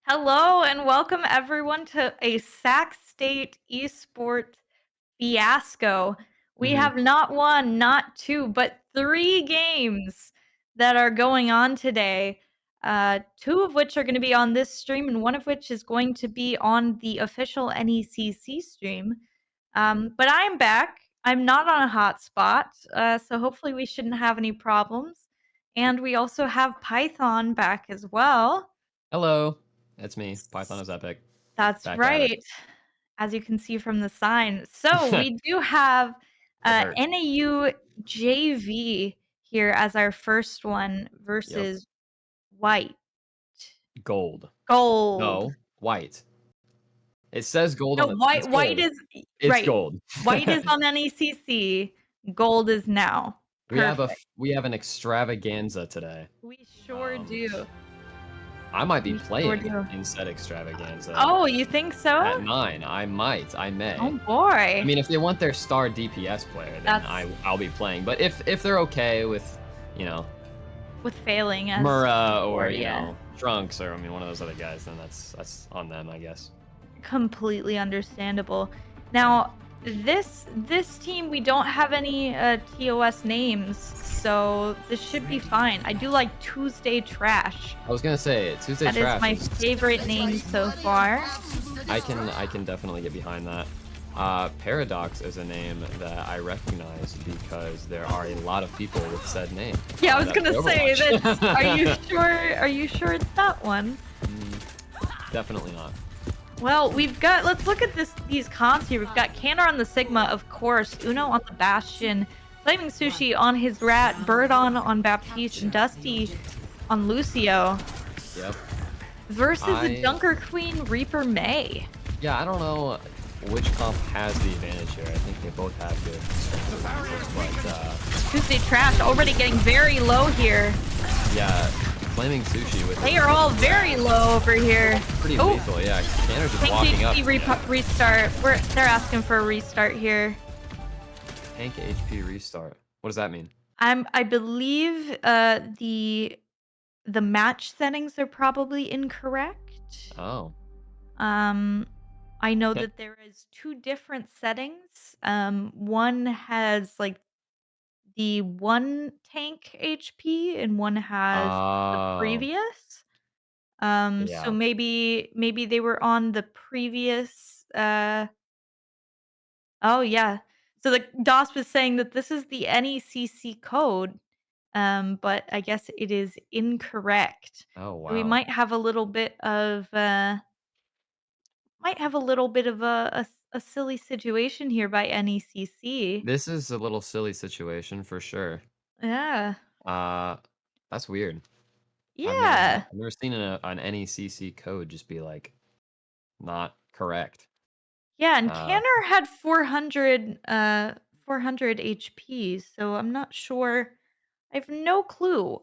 Hello and welcome everyone to a Sac State Esport fiasco. We Mhm. have not one, not two, but three games that are going on today. Two of which are going to be on this stream, and one of which is going to be on the official NECC stream. But I'm back. I'm not on a hotspot, so hopefully we shouldn't have any problems. And we also have Python back as well. Hello, it's me. Python is epic. That's Back at it. right, as you can see from the sign. So we do have, It hurts. NAU JV here as our first one Yep. versus white. Gold. Gold. No, white. It says gold No, on the it's white gold. is It's right. gold. White is on NECC, gold is now. Perfect. We have an extravaganza today. We sure Um, do. I might be We sure playing do. in said extravaganza Oh, you think at so? 9. I may. Oh I boy. mean, if they want their star DPS player, then That's I'll be playing, but if they're okay with, you know, with failing as Murrah or, before, yeah. Trunks or, I mean, one of those other guys, then that's on them, I guess. Completely understandable. Yeah. Now, this team, we don't have any, TOS names, so this should be fine. I do like Tuesday Trash. I was gonna say Tuesday That is Trash my is favorite name so far. I can definitely get behind that. Paradox is a name that I recognize because there are a lot of people with said name Yeah, I was that play gonna say that. Overwatch. Are you sure it's that one? Mm, definitely not. Well, let's look at these comps here. We've got Canner on the Sigma, of course, Uno on the Bastion, Flaming Sushi on his Rat, Birdon on Baptiste, and Dusty on Lucio. Yep. Versus the I Junker Queen Reaper May. Yeah, I don't know which comp has the advantage here. I think they both have good strengths, but Tuesday Trash already getting very low here. yeah, Flaming Sushi with They are all his very low over here. pretty Oh, lethal. Yeah, Tanner's just Tank walking up. HP restart. They're asking for a restart here. Tank HP restart. What does that mean? I believe the match settings are probably incorrect. Oh. Um, I know that there is two different settings. One has like the one tank HP and one has the Oh, previous. So yeah. maybe they were on the previous, oh, yeah. So the DOS was saying that this is the NECC code, but I guess it is incorrect. Oh, So we wow. might have a little bit of a silly situation here by NECC. This is a little silly situation for sure. Yeah. Uh, that's weird. Yeah. I've never seen an NECC code just be, like, not correct. Yeah, and Uh, Canner had 400 HP, so I'm not sure. I have no clue,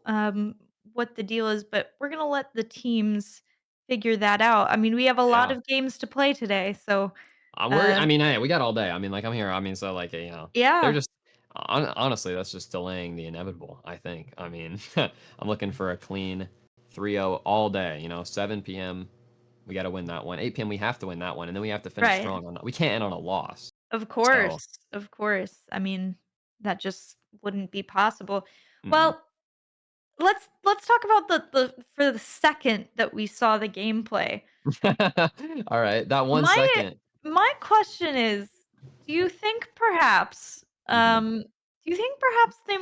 what the deal is, but we're gonna let the teams figure that out. I mean, we have a lot yeah. of games to play today, so, I uh, mean, hey, we got all day. I mean, like, I'm here. I mean, so, like, they're yeah, just honestly, that's just delaying the inevitable, I think. I mean, I'm looking for a clean 3-0 all day, 7 PM, we gotta win that one. 8 PM, we have to win that one, and then we have to finish right. strong on that. We can't end on a loss. Of So, course, of course. I mean, that just wouldn't be possible. mm-mm. Well, let's talk about the for the second that we saw the gameplay. Alright, that 1 My second. my question is, do you think perhaps, Mhm. they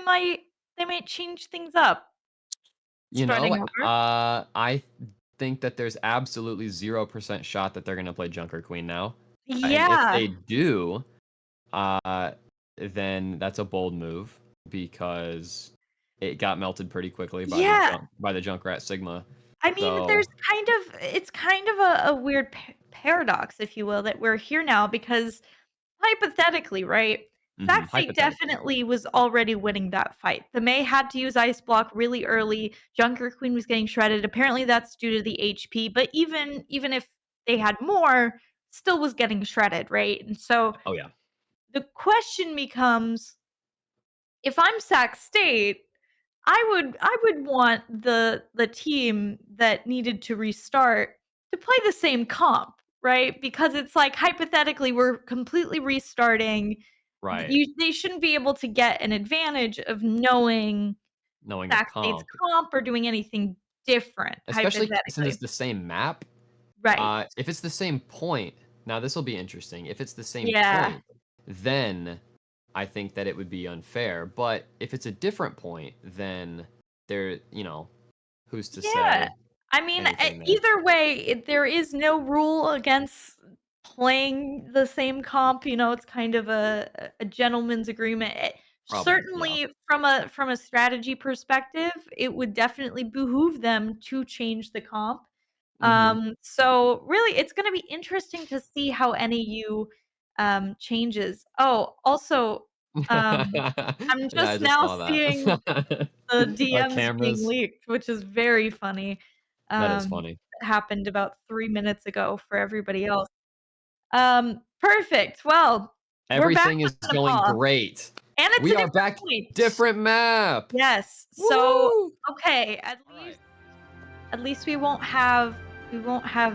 might change things up starting over? I think that there's absolutely 0% shot that they're gonna play Junker Queen now, and if Yeah, they do, uh, then that's a bold move because it got melted pretty quickly yeah. by the Junkrat Sigma. I mean, So it's kind of a weird paradox, if you will, that we're here now because hypothetically, right? mhm, Saxay hypothetically. definitely was already winning that fight. The Mei had to use Ice Block really early. Junker Queen was getting shredded. Apparently, that's due to the HP. But even if they had more, still was getting shredded, right? And so Oh, yeah. the question becomes, if I'm Sac State, I would want the team that needed to restart to play the same comp, right? Because it's like, hypothetically, we're completely restarting. Right. They shouldn't be able to get an advantage of knowing Knowing the Sac State's comp, comp or doing anything different, especially since it's hypothetically. the same map. Right. If it's the same point, now this will be interesting. If it's the same Yeah. point, then I think that it would be unfair. But if it's a different point, then who's to Yeah. say I mean, anything there? either way, there is no rule against playing the same comp, it's kind of a gentleman's agreement. Probably, yeah. Certainly from a strategy perspective, it would definitely behoove them to change the comp. Mhm. So really it's gonna be interesting to see how NAU, changes. Oh, also, um, I'm Yeah, I just just now saw seeing that. the Our DMs being cameras. leaked, which is very funny. That is funny. It happened about 3 minutes ago for everybody else. Perfect. Well, we're back Everything is on the going call, great. and it's a We are different back. point. Different map. Yes. So, Woo! okay, All right. at least we won't have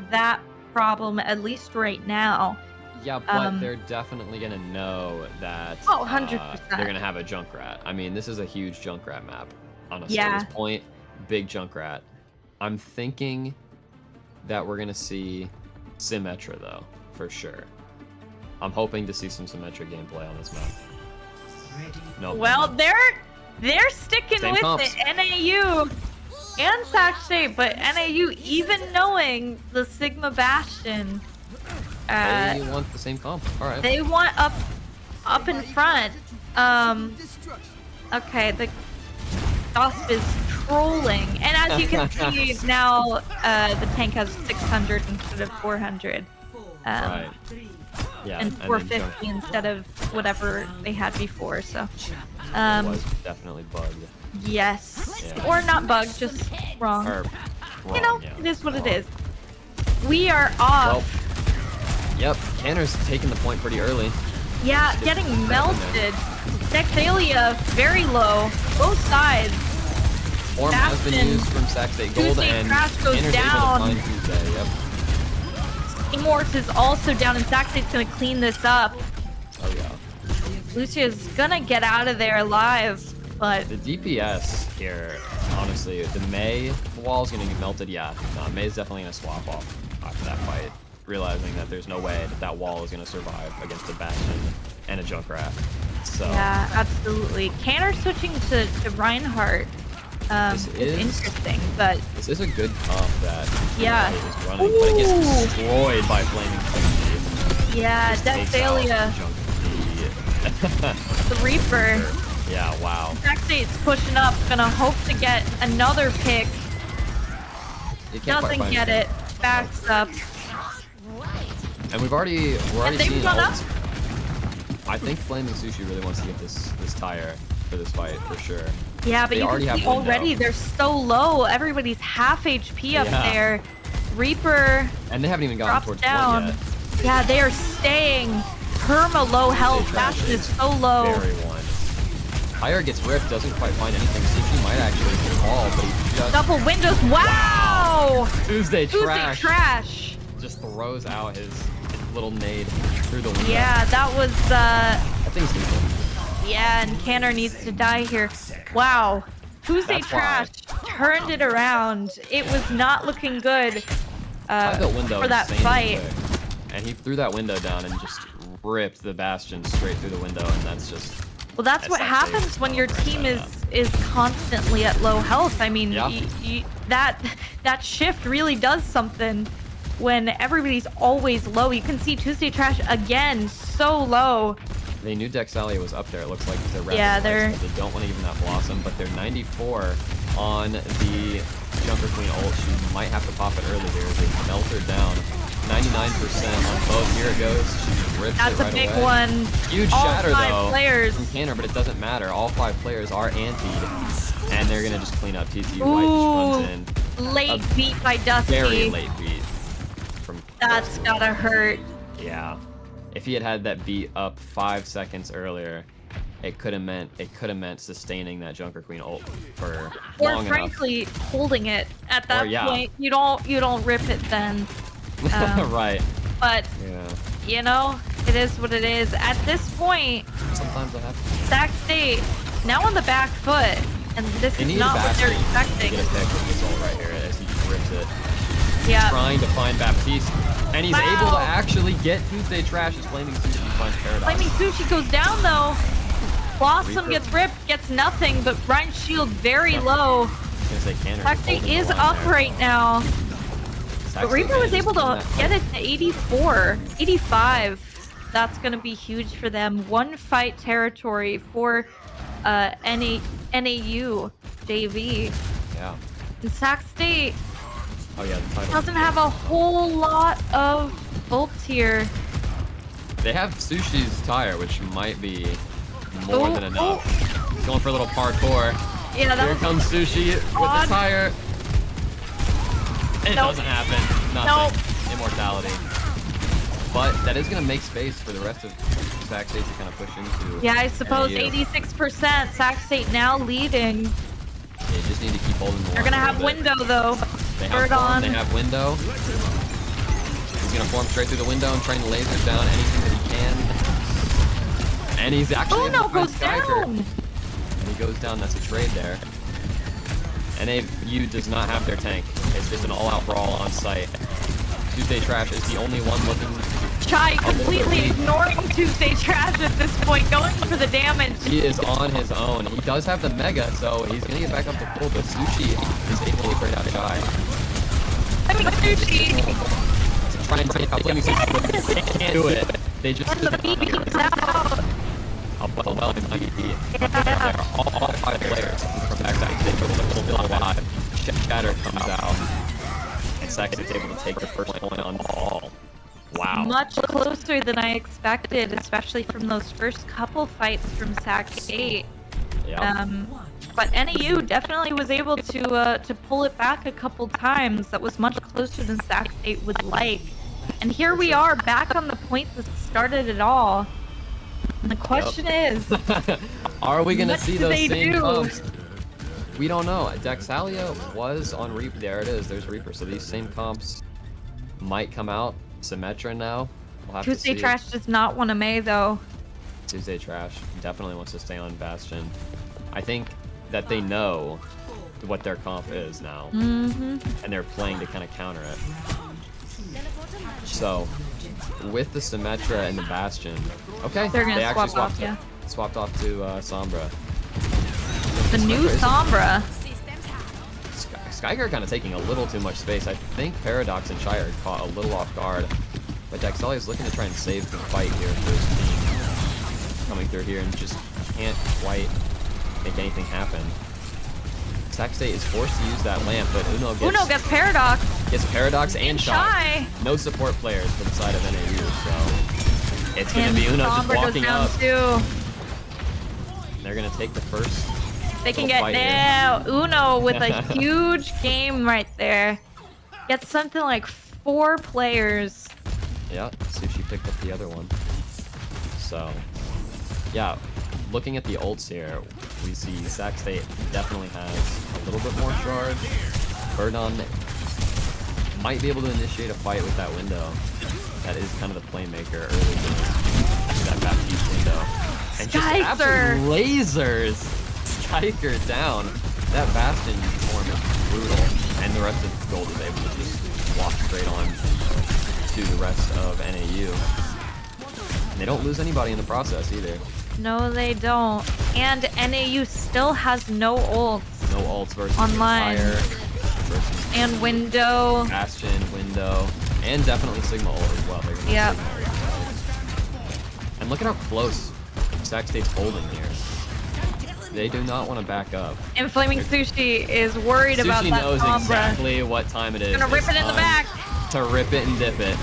that problem, at least right now. Yeah, but Um they're definitely gonna know that Oh, they're 100%. gonna have a Junkrat. I mean, this is a huge Junkrat map. Honestly, this Yeah. point, big Junkrat. I'm thinking that we're gonna see Symmetra though, for sure. I'm hoping to see some Symmetra gameplay on this map. Nope, never Well, mind. they're sticking Same with it, comps. NAU and Sac State, but NAU, even knowing the Sigma Bastion, uh, They want the same comp. All right. they want up in front. Okay, the Gosp is trolling, and as you can see now, the tank has 600 instead of 400, Right. Yeah, and and then Junk 450 instead of whatever they had before. So, it um, was definitely bugged. yes, Yeah. or not bugged, just wrong. Or wrong, yeah. It is what it Wrong. is. We are Well, off. yep, Tanner's taking the point pretty early. Yeah, getting melted. Dexalia very low, both sides. Form has been Bastion, used from Sac State Gold, Tuesday and Crash goes Tanner's down. able to find Tuesday, yep. Immort is also down, and Sac State's gonna clean this up. Oh yeah. Lucia's gonna get out of there alive, but The DPS here, honestly, the Mei wall is going to get melted. Yeah, no, Mei's definitely going to swap off after that fight, realizing that there's no way that that wall is going to survive against a Bastion and a Junkrat. So yeah, absolutely. Canner switching to Reinhardt this is interesting, but this is a good comp that yeah. is running, but it gets destroyed by Flaming Fury. Yeah, Dexalia, the Reaper. Yeah, wow. Sac State's pushing up, gonna hope to get another pick. You can't quite Doesn't find get it. Backs up. And we're already And they've seeing gone up. ults. I think Flaming Sushi really wants to get this tire for this fight for sure. Yeah, but They you already can have see window. already they're so low. Everybody's half HP up Yeah. there. Reaper And they haven't even gotten drops towards down. one yet. Yeah, they are staying perma low health. Bastion is so low. Very one. Tire gets ripped, doesn't quite find anything. Sushi might actually fall, but he just Double windows. Wow! Tuesday Tuesday trash. just throws out his little nade through the window. Yeah, that was I think it's lethal. yeah, and Canner needs to die here. Wow. Tuesday That's why. trash turned it around. It was not looking good The window for that insanely fight. quick. And he threw that window down and just ripped the Bastion straight through the window, and that's just Well, that's what actually happens when your right team side is constantly at low health. I mean, Yeah. that shift really does something when everybody's always low. You can see Tuesday Trash again, so low. They knew Dexalia was up there. It looks like they're rapid Yeah, lights, they're- but they don't want to give him that Blossom, but they're 94 on the Junker Queen ult. She might have to pop it early here. They melt her down. 99% on both. Here it goes. She rips That's it a right big away. one. Huge All shatter, 5 though, players. from Canner, but it doesn't matter. All 5 players are antied, and they're going to just clean up. TT White Ooh, just runs in. late A beat by Dusty. Very late beat. From That's gotta hurt. Yeah. If he had had that beat up 5 seconds earlier, it could have meant sustaining that Junker Queen ult for Or long frankly, holding it at that Or, yeah. point. You don't rip it then. Right. But Yeah. you know, it is what it is. At this point, Sometimes I have to. Sac State now on the back foot, and this They is need a not what they're bastion to expecting. get a pick with this ult right here as he rips it. Yeah. Trying to find Baptiste, and he's able to Wow. actually get Tuesday Trash as Flaming Sushi finds Paradox. Flaming Sushi goes down though. Blossom Reaper. gets ripped, gets nothing, but Ryan's shield very low. I was gonna say Canner Sac just State holding the is line up there. right now. Sac But State Reaper was manages able win to that get fight. it to 84, 85. That's going to be huge for them. One fight territory for NAU JV. Yeah. And Sac State Oh yeah, the title. doesn't have a whole lot of ults here. They have Sushi's tire, which might be more than enough. He's going for a little parkour. Yeah, that Here was comes Sushi with odd. the tire. It Nope. doesn't happen. Nothing. Immortality. But that is going to make space for the rest of Sac State to kind of push into. Yeah, I suppose NAU. 86%. Sac State now leading. They just need to keep holding the line. They're going to a have little bit. window though. They Bird have on. They have window. He's going to form straight through the window and trying to laser down anything that he can. And he's actually Uno able to find goes Skyker. down. And he goes down. That's a trade there. NAU does not have their tank. It's just an all-out brawl on site. Tuesday Trash is the only one looking. Chai completely ignoring Tuesday Trash at this point, going for the damage. He is on his own. He does have the Mega, so he's going to get back up to full, but Sushi is able to break out Chai. I mean, Sushi. To try and take out Flaming Sushi, but they can't do it. They just And the BB comes out. well, it might be. There are all 5 players from backside. They go a little bit alive. Shatter comes out. And Sac is able to take the first point on ball. Wow. Much closer than I expected, especially from those first couple fights from Sac 8. Yeah. But NAU definitely was able to pull it back a couple times. That was much closer than Sac 8 would like. And here we are, back on the point that started it all. And the question is, are we going to what see do those they same do? comps? We don't know. Dexalia was on Reaper. There it is. There's Reaper. So these same comps might come out. Symmetra now. We'll have Tuesday to see. Trash does not want to May though. Tuesday Trash definitely wants to stay on Bastion. I think that they know what their comp is now. Mm-hmm. And they're playing to kind of counter it. So, with the Symmetra and the Bastion, okay, They're gonna they actually swap swapped off, it. Swapped off to Sombra. The new Symmetra Sombra. Skyger kind of taking a little too much space. I think Paradox and Chai are caught a little off guard. But Dexalia is looking to try and save the fight here for his team. Coming through here and just can't quite make anything happen. Sac State is forced to use that lamp, but Uno Gets Paradox. gets Paradox and Chai. Chai. No support players for the side of NAU, so it's going to be Uno just Sombra goes walking down up. too. They're going to take the first. They can little get fight here. now Uno with a huge game right there. Gets something like 4 players. Yeah, Sushi picked up the other one. So, yeah, looking at the ults here, we see Sac State definitely has a little bit more charge. Verdon might be able to initiate a fight with that window. That is kind of the playmaker early in that Baptiste window. And just Skyker. absolute lasers Skyker down. That Bastion form is brutal. And the rest of Gold is able to just walk straight on to the rest of NAU. And they don't lose anybody in the process either. No, they don't. And NAU still has no ults. No ults versus Online. Fire versus And window. Bastion, Window, and definitely Sigma ult as well. They're gonna Yep. Sigma ult. And look at how close Sac State's holding here. They do not want to back up. And Flaming Sushi is worried about Sushi that knows Sombra. exactly what time it is. Gonna rip It's it in the time back. to rip it and dip it.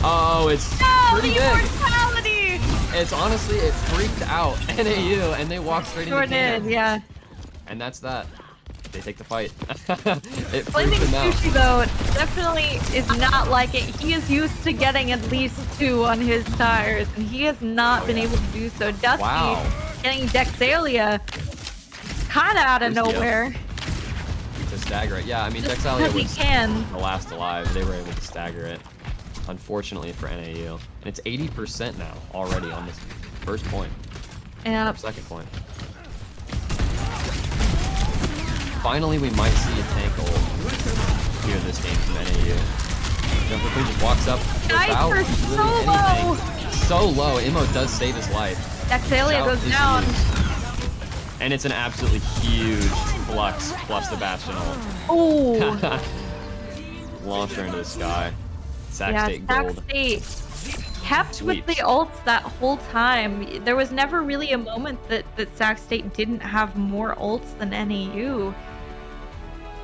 Oh, it's No, pretty the big. immortality! It's honestly, it freaked out NAU, and they walked straight Sure into camp. did, yeah. And that's that. They take the fight. It Flaming freaked them out. Sushi, though, definitely is not like it. He is used to getting at least 2 on his tires, and he has not been able to do so. Dusty Wow. getting Dexalia kind of out of Just, yep. nowhere. to stagger it. Yeah, I mean, just Dexalia because he was can. the last alive. They were able to stagger it, unfortunately for NAU. And it's 80% now already on this first point, or Yep. second point. Finally, we might see a tank ult here in this game from NAU. Jumper Queen just walks up without Skyper so really low! anything. So low. Immo does save his life. Dexalia Shout goes is down. used. And it's an absolutely huge flux plus the Bastion Oh, ult. Launched her into the sky. Sac yeah, State Sac gold. State kept with the Sweeps. ults that whole time. There was never really a moment that Sac State didn't have more ults than NAU.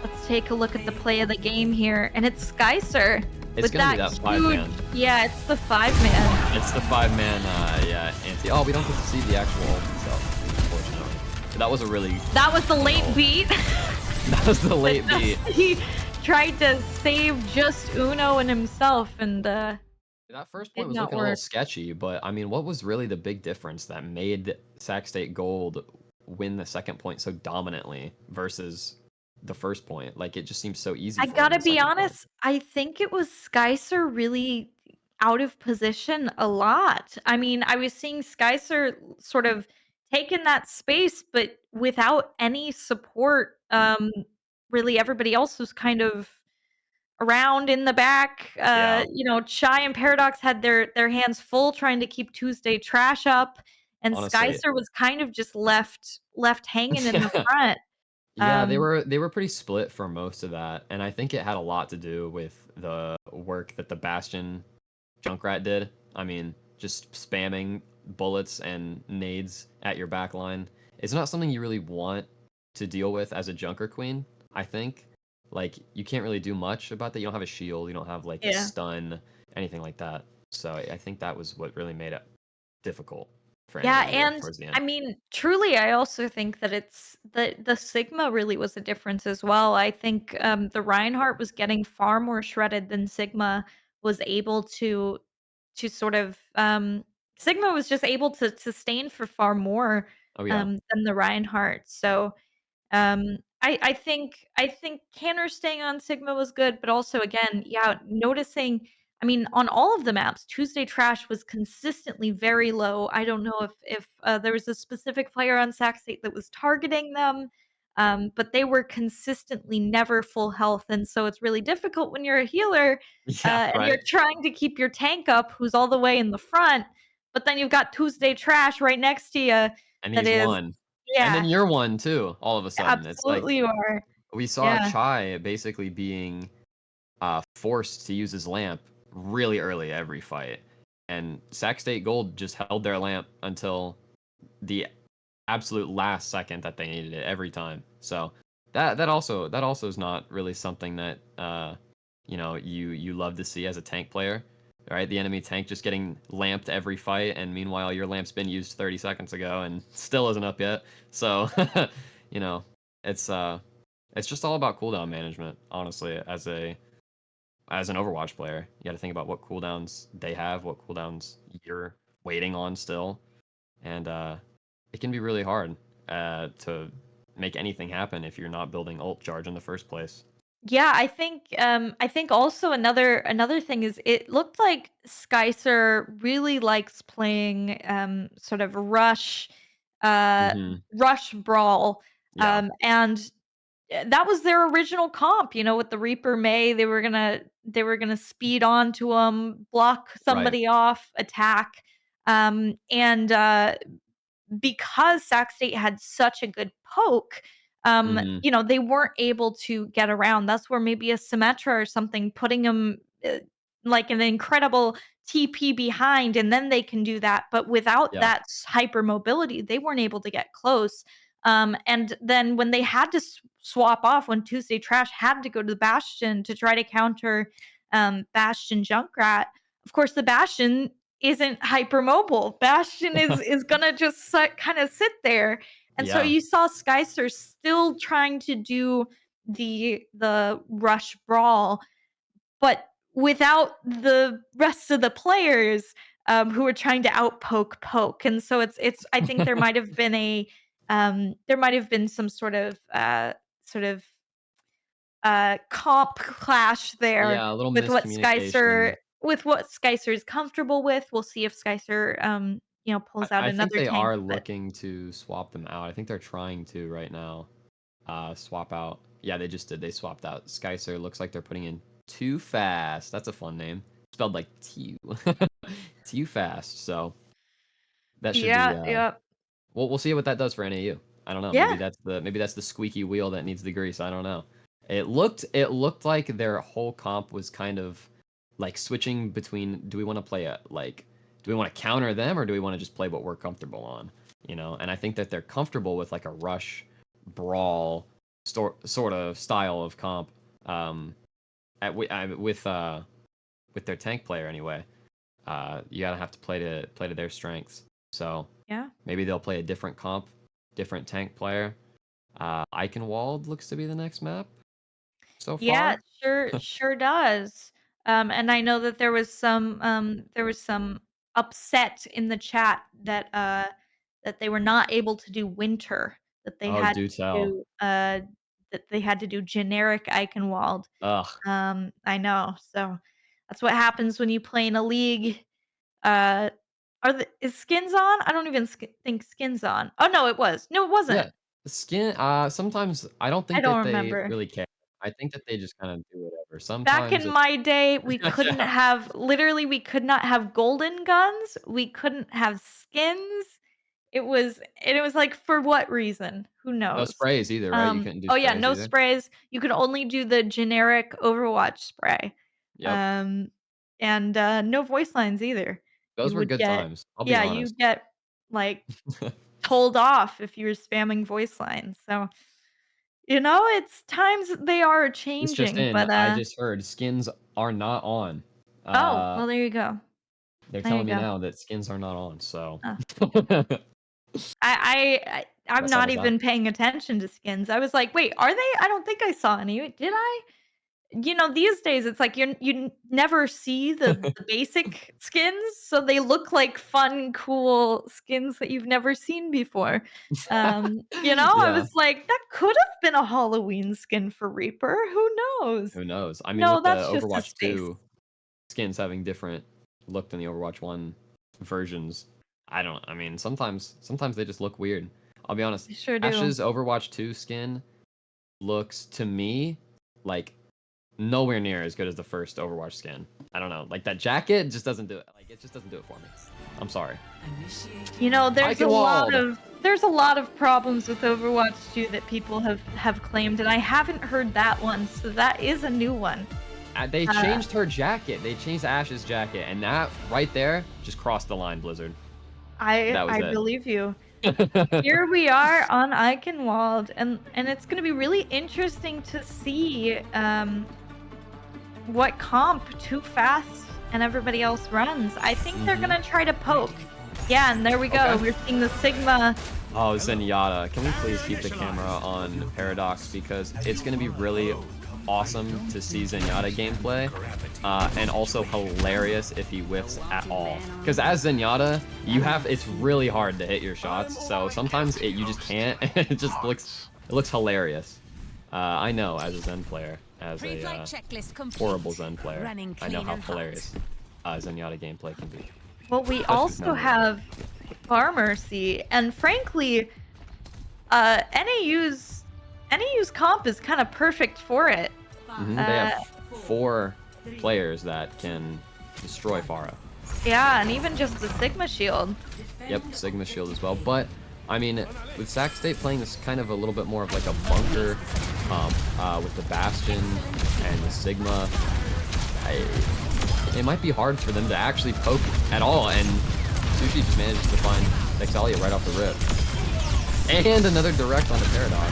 Let's take a look at the play of the game here, and it's Skycer It's with gonna be that that huge 5-man. yeah, it's the 5-man. It's the 5-man, yeah, anti. Oh, we don't get to see the actual ult itself, unfortunately. But that was a really That was the late ult. beat. That was the late beat. He tried to save just Uno and himself, and, That first point did was not looking a little work. sketchy, but I mean, what was really the big difference that made Sac State Gold win the second point so dominantly versus the first point? Like, it just seems so easy I for them gotta the be second point. honest, I think it was Skycer really out of position a lot. I mean, I was seeing Skycer sort of taking that space, but without any support. Really everybody else was kind of around in the back. Yeah, Shy and Paradox had their hands full trying to keep Tuesday Trash up, and honestly. Skycer was kind of just left hanging in the front. Yeah, they Um, were they were pretty split for most of that, and I think it had a lot to do with the work that the Bastion Junkrat did. I mean, just spamming bullets and nades at your back line. It's not something you really want to deal with as a Junker Queen, I think. Like, you can't really do much about that. You don't have a shield, you don't have like a yeah. stun, anything like that. So I think that was what really made it difficult for Yeah, NAU and towards the I end. mean, truly, I also think that it's the Sigma really was a difference as well. I think the Reinhardt was getting far more shredded than Sigma was able to sort of Sigma was just able to sustain for far more Oh yeah. than the Reinhardt. So I think Canner staying on Sigma was good, but also again, yeah, noticing I mean, on all of the maps, Tuesday Trash was consistently very low. I don't know if there was a specific player on Sac State that was targeting them, but they were consistently never full health, and so it's really difficult when you're a healer, Yeah, and you're right? trying to keep your tank up, who's all the way in the front, but then you've got Tuesday Trash right next to you And that he's is one. And then yeah, you're one too, all of a sudden. It's like absolutely you are. we saw Yeah. Chai basically being forced to use his lamp really early every fight. And Sac State Gold just held their lamp until the absolute last second that they needed it every time. So that also is not really something that you love to see as a tank player. Right? The enemy tank just getting lamped every fight, and meanwhile your lamp's been used 30 seconds ago and still isn't up yet. So you know, it's it's just all about cooldown management, honestly, as an Overwatch player. You gotta think about what cooldowns they have, what cooldowns you're waiting on still. And it can be really hard to make anything happen if you're not building ult charge in the first place. Yeah, I think also another thing is it looked like Skycer really likes playing sort of uh Hmm. rush brawl. Yeah. And that was their original comp, with the Reaper May, they were gonna speed on to him, block Right. somebody off, attack. And because Sac State had such a good poke, Hmm. they weren't able to get around. That's where maybe a Symmetra or something putting them like an incredible TP behind, and then they can do that. But without Yeah. that hyper mobility, they weren't able to get close. And then when they had to swap off, when Tuesday Trash had to go to the Bastion to try to counter Bastion Junkrat, of course, the Bastion isn't hypermobile. Bastion is gonna just kind of sit there, and so Yeah. you saw Skyster still trying to do the rush brawl, but without the rest of the players who were trying to outpoke poke, and so it's. I think there might have been some sort of comp clash there Yeah, a little miscommunication. With what Skycer is comfortable with. We'll see if Skycer, I pulls out I think another they tank, are but looking to swap them out. I think they're trying to right now, swap out. Yeah, they just did. They swapped out. Skycer looks like they're putting in Too Fast. That's a fun name. Spelled like Too. Too Fast. So that should be, yeah, yep. we'll see what that does for NAU. I don't know. Yeah, Maybe that's the squeaky wheel that needs the grease. I don't know. It looked like their whole comp was kind of like switching between do we want to play do we want to counter them or do we want to just play what we're comfortable on? And I think that they're comfortable with like a rush brawl sort of style of comp with their tank player anyway. You gotta have to play to their strengths. So yeah. maybe they'll play a different comp, different tank player. Eichenwald looks to be the next map so Yeah, it far. sure does. And I know that there was some upset in the chat that they were not able to do winter, that they Oh, had do to tell. do, that they had to do generic Eichenwald. Ugh. I know, so that's what happens when you play in a league. Uh, is Skins on? I don't even think Skins on. Oh, no, it was. No, it wasn't. Yeah. Skin. Sometimes I don't I think don't that they remember. really care. I think that they just kind of do whatever. Back Sometimes in it's my day, we couldn't yeah. have literally, we could not have golden guns, we couldn't have skins. It was like, for what reason? Who No knows? sprays either, right? You couldn't do Oh, yeah, sprays no either. sprays. You could only do the generic Overwatch spray. Yep. Um, and, no voice lines either. Those You were would good get times. I'll be Yeah, you honest. get, like, told off if you were spamming voice lines, so, it's times they are This just changing, in, but, I just heard skins are not on. oh, Uh, well, there you go. they're There you telling me go. now that skins are not on, so Oh. that I'm not settles that. even paying attention to skins. I was like, "Wait, are they? I don't think I saw any. Did I?" These days it's like never see the basic skins, so they look like fun, cool skins that you've never seen before. I Yeah, was like, "That could have been a Halloween skin for Reaper. Who knows?" who knows? I mean, No, with the that's just his Overwatch face. 2 skins having different look than the Overwatch 1 versions, I mean, sometimes they just look weird. I'll be honest. They sure do. Ash's Overwatch 2 skin looks to me like nowhere near as good as the first Overwatch skin. I don't know. Like that jacket just doesn't do it. Like it just doesn't do it for me. I'm sorry. Eichenwald! There's a lot of problems with Overwatch 2 that people have claimed, and I haven't heard that one, so that is a new one. They Uh, changed her jacket. They changed Ash's jacket, and that right there just crossed the line, Blizzard. I That was I it. believe you. Here we are on Eichenwald, and it's gonna be really interesting to see, what comp Too Fast and everybody else runs. I think they're hmm gonna try to poke. Yeah, and there we go. Okay. We're seeing the Sigma. Oh, Zenyatta. Can we please keep the camera on Paradox? Because it's going to be really awesome to see Zenyatta gameplay. And also hilarious if he whiffs at all. Because as Zenyatta, it's really hard to hit your shots. So sometimes you just can't. It looks hilarious. I know as a Zen player, as a horrible Zen player, I know how hilarious Zenyatta gameplay can be. Well, we Especially with also memory. have Pharmercy, and frankly, NAU's comp is kind of perfect for it. They Uh, have 4 players that can destroy Pharah. yeah, and even just the Sigma Shield. Yep, Sigma Shield as well. But, I mean, with Sac State playing this kind of a little bit more of like a bunker with the Bastion and the Sigma, it might be hard for them to actually poke at all. And Sushi just manages to find Nexalia right off the rip. And another direct onto Paradox.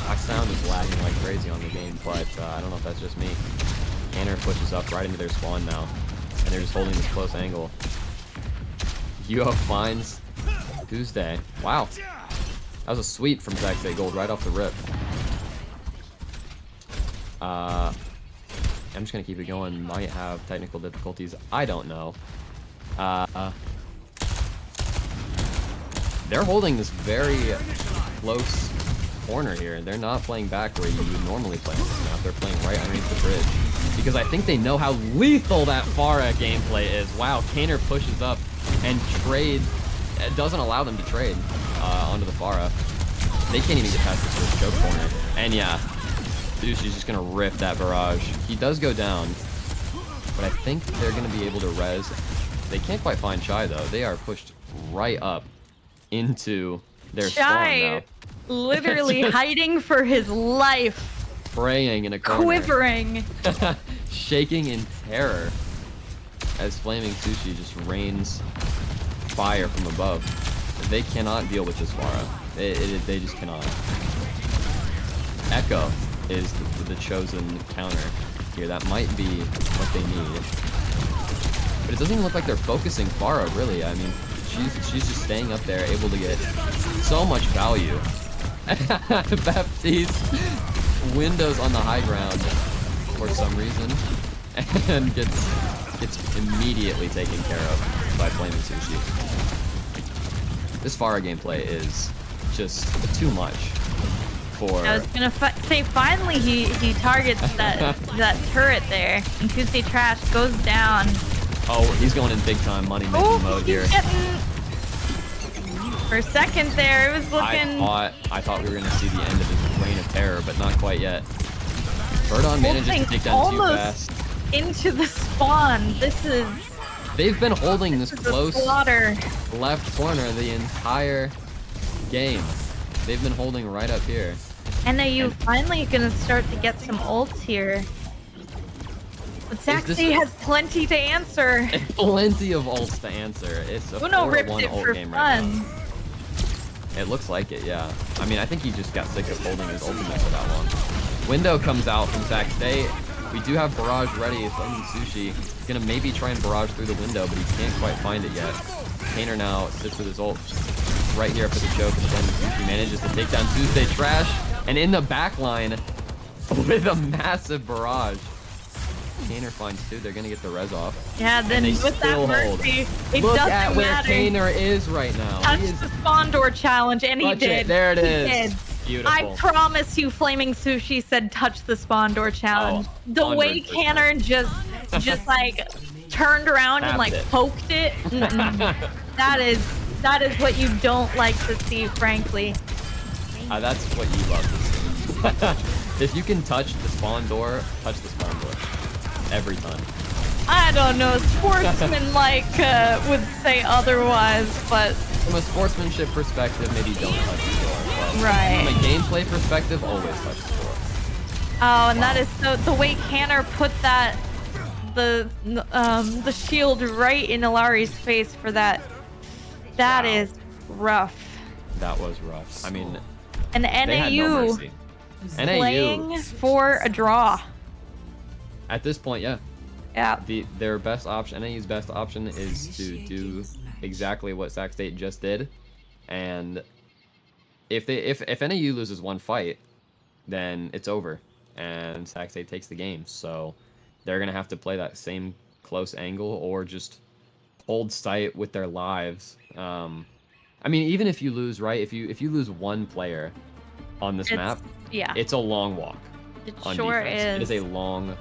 My sound is lagging like crazy on the game, but I don't know if that's just me. Canner pushes up right into their spawn now, and they're just holding this close angle. Yuo finds Tuesday. Wow. That was a sweep from Zack Say Gold right off the rip. I'm just gonna keep it going. Might have technical difficulties. I don't know. They're holding this very close corner here. They're not playing back where you would normally play on this map. They're playing right underneath the bridge. Because I think they know how lethal that Pharah gameplay is. Wow, Kaner pushes up and trade. It doesn't allow them to trade onto the Pharah. They can't even get past this first choke corner. And yeah, Sushi's just going to rip that barrage. He does go down, but I think they're going to be able to res. They can't quite find Chai, though. They are pushed right up into their spawn now. Literally hiding for his life. Praying in a corner. Quivering. Shaking in terror as Flaming Sushi just rains fire from above. They cannot deal with this Pharah. They just cannot. Echo is the chosen counter here. That might be what they need. But it doesn't even look like they're focusing Pharah, really. I mean, she's just staying up there, able to get so much value. Baptiste windows on the high ground for some reason and gets immediately taken care of by Flaming Sushi. This Pharah gameplay is just too much for... I was gonna say, finally he targets that turret there, and Tuesday Trash goes down. Oh, he's going in big time money making mode here. For a second there, it was looking... I thought we were gonna see the end of his reign of terror, but not quite yet. Verdon manages to take down too fast. Into the spawn. This is... They've been holding this close slaughter. Left corner the entire game. They've been holding right up here. NAU finally gonna start to get some ults here. But Saxy has plenty to answer. Plenty of ults to answer. It's a 4-1 ult game right now. It looks like it, yeah. I mean, I think he just got sick of holding his ultimate for that long. Window comes out from Zack State. We do have Barrage ready. Flaming Sushi is gonna maybe try and barrage through the window, but he can't quite find it yet. Kaner now sits with his ult right here for the choke, and then Sushi manages to take down Tuesday Trash, and in the back line with a massive barrage. Kaner finds two. They're gonna get the res off. Yeah, then with that mercy, it Look doesn't at where matter. Kaner is right now. Touch the spawn door challenge, and he did. There it is. He did. Beautiful. I promise you, Flaming Sushi said touch the spawn door challenge. The way 100%. Kaner just like turned around and like poked it. That is what you don't like to see, frankly. That's what you love to see. If you can touch the spawn door, touch the spawn door. Every time. I don't know, sportsmen would say otherwise, but from a sportsmanship perspective, maybe don't touch the door. But right. From a gameplay perspective, always touch the door. Oh, and that is so the way Kaner put that the shield right in Ilari's face for that. That is rough. That was rough. I mean, and NAU playing for a draw. At this point, yeah. Yeah. Their best option, NAU's best option, is to do exactly what Sac State just did, and if NAU loses one fight, then it's over, and Sac State takes the game. So they're gonna have to play that same close angle, or just hold sight with their lives. I mean, even if you lose, right? If you lose one player on this map, yeah, it's a long walk. It on sure defense. is. It is a long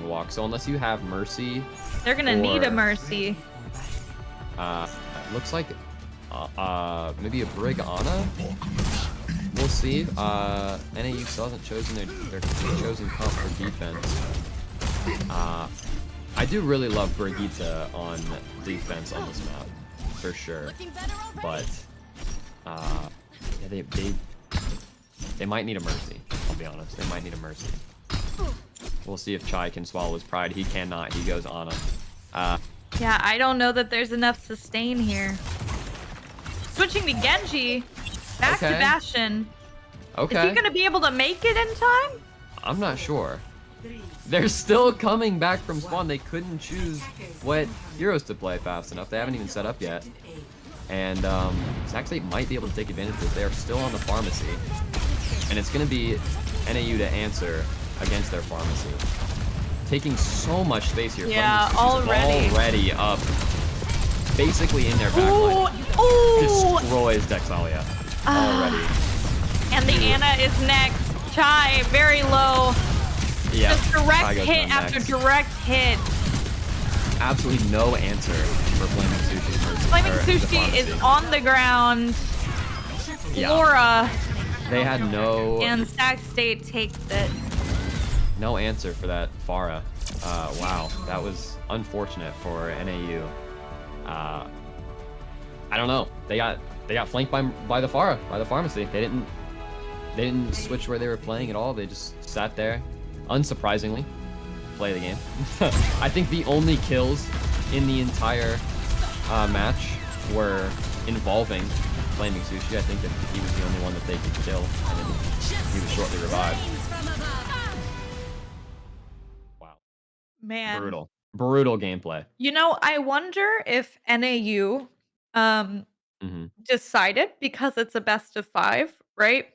walk. So unless you have Mercy, they're gonna need a Mercy. Looks like maybe a Brig Ana. We'll see. NAU still hasn't chosen their chosen comp for defense. I do really love Brigitte on defense on this map, for sure. But yeah, they might need a Mercy. I'll be honest. They might need a Mercy. We'll see if Chai can swallow his pride. He cannot. He goes Ana. Yeah, I don't know that there's enough sustain here. Switching to Genji. Back to Bastion. Okay. Is he gonna be able to make it in time? I'm not sure. They're still coming back from spawn. They couldn't choose what heroes to play fast enough. They haven't even set up yet. And Sac State might be able to take advantage of this. They are still on the pharmacy. And it's going to be NAU to answer against their pharmacy. Taking so much space here. Yeah, already up. Basically in their backline. Ooh. Destroys Dexalia already. And the You Ana is next. Chai, very low. Yep. Just Chai direct goes hit down after next. direct hit. Absolutely no answer for Flaming Sushi Flaming or the Sushi is pharmacy. on the ground. Yeah. Flora They had and Sac State takes it. no answer for that Farah. Wow, that was unfortunate for NAU. Uh, I don't know. They got flanked by the Farah, by the pharmacy. They didn't switch where they were playing at all. They just sat there, unsurprisingly, play the game. I think the only kills in the entire match were involving Flaming Sushi. I think that he was the only one that they could kill, and then he was shortly revived. Wow. Man. Brutal. Brutal gameplay. I wonder if NAU um Mhm. decided because it's a best of 5, right?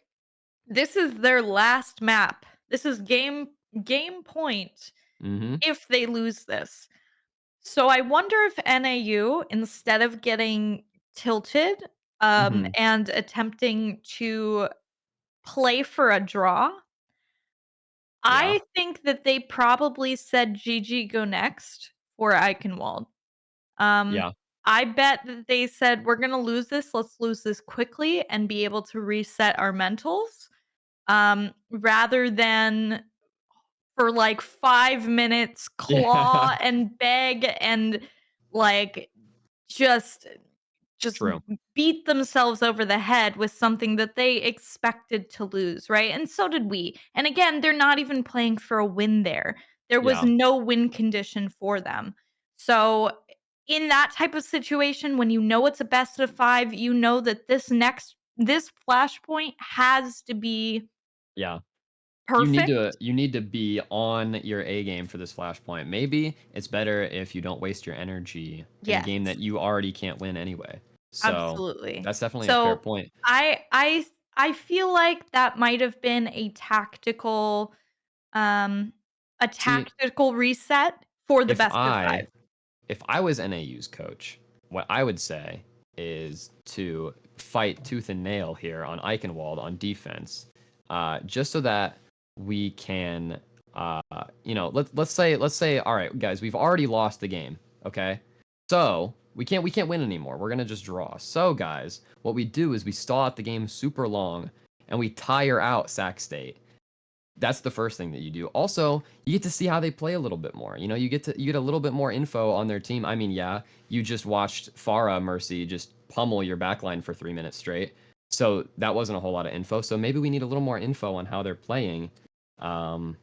This is their last map. This is game point Mhm. if they lose this. So I wonder if NAU, instead of getting tilted, Mhm. and attempting to play for a draw, Yeah. I think that they probably said GG go next for Eichenwald. Um, Yeah. I bet that they said, "We're gonna lose this, let's lose this quickly and be able to reset our mentals," rather than for, like, 5 minutes claw Yeah. and beg and, like, just just True. beat themselves over the head with something that they expected to lose, right? And so did we. And again, they're not even playing for a win there. There was Yeah. no win condition for them. So in that type of situation, when you know it's a best of 5, you know that this flashpoint has to be Yeah. perfect. You need to be on your A game for this flashpoint. Maybe it's better if you don't waste your energy in a Yes, game that you already can't win anyway. So, absolutely. that's definitely a fair So point. I feel like that might have been um, a See, tactical reset for the if best of 5. I if I was NAU's coach, what I would say is to fight tooth and nail here on Eichenwald on defense, just so that we can, let's say, all right, guys, we've already lost the game, okay? So we can't win anymore. We're gonna just draw. So guys, what we do is we stall out the game super long and we tire out Sac State. That's the first thing that you do. Also, you get to see how they play a little bit more. You get a little bit more info on their team. I mean, yeah, you just watched Farah Mercy just pummel your backline for 3 minutes straight. So that wasn't a whole lot of info. So maybe we need a little more info on how they're playing. Um,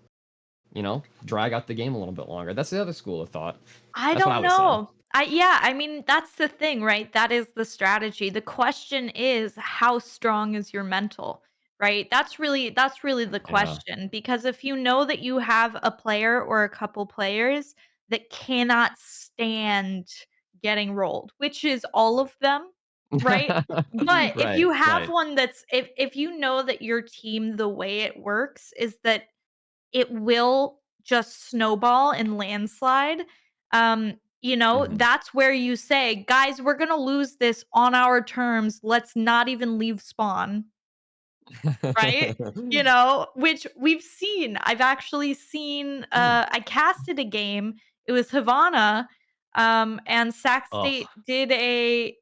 drag out the game a little bit longer. That's the other school of thought. I That's what I don't would say. know. Yeah, I mean, that's the thing, right? That is the strategy. The question is how strong is your mental, right? That's really the Yeah. question because if you know that you have a player or a couple players that cannot stand getting rolled, which is all of them, right? But if Right, you have right. one that's if you know that your team the way it works is that it will just snowball and landslide. Mhm. That's where you say, "Guys, we're gonna lose this on our terms. Let's not even leave spawn." Right? Which we've seen. I've actually seen, I casted a game. It was Havana, and Ugh. Sac State did a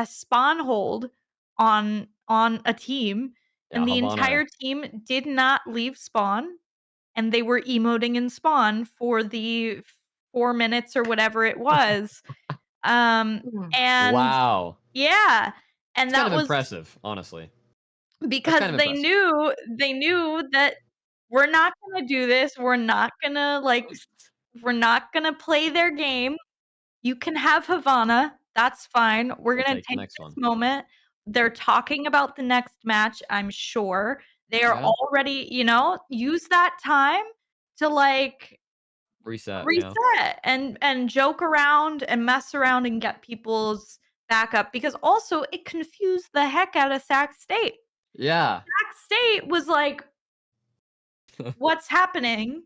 spawn hold on a team, Yeah, and the Havana. entire team did not leave spawn, and they were emoting in spawn for the 4 minutes or whatever it was, and Wow. yeah, It's and kind that of was impressive, honestly. That's because kind of they impressive. knew that we're not gonna do this, we're not gonna play their game. You can have Havana, that's fine. We're We'll gonna take the take next this one. moment. They're talking about the next match, I'm sure. They are Yeah. already use that time to, Reset, yeah. reset and joke around and mess around and get people's back up because also it confused the heck out of Sac State. Yeah. Sac State was like, "What's happening?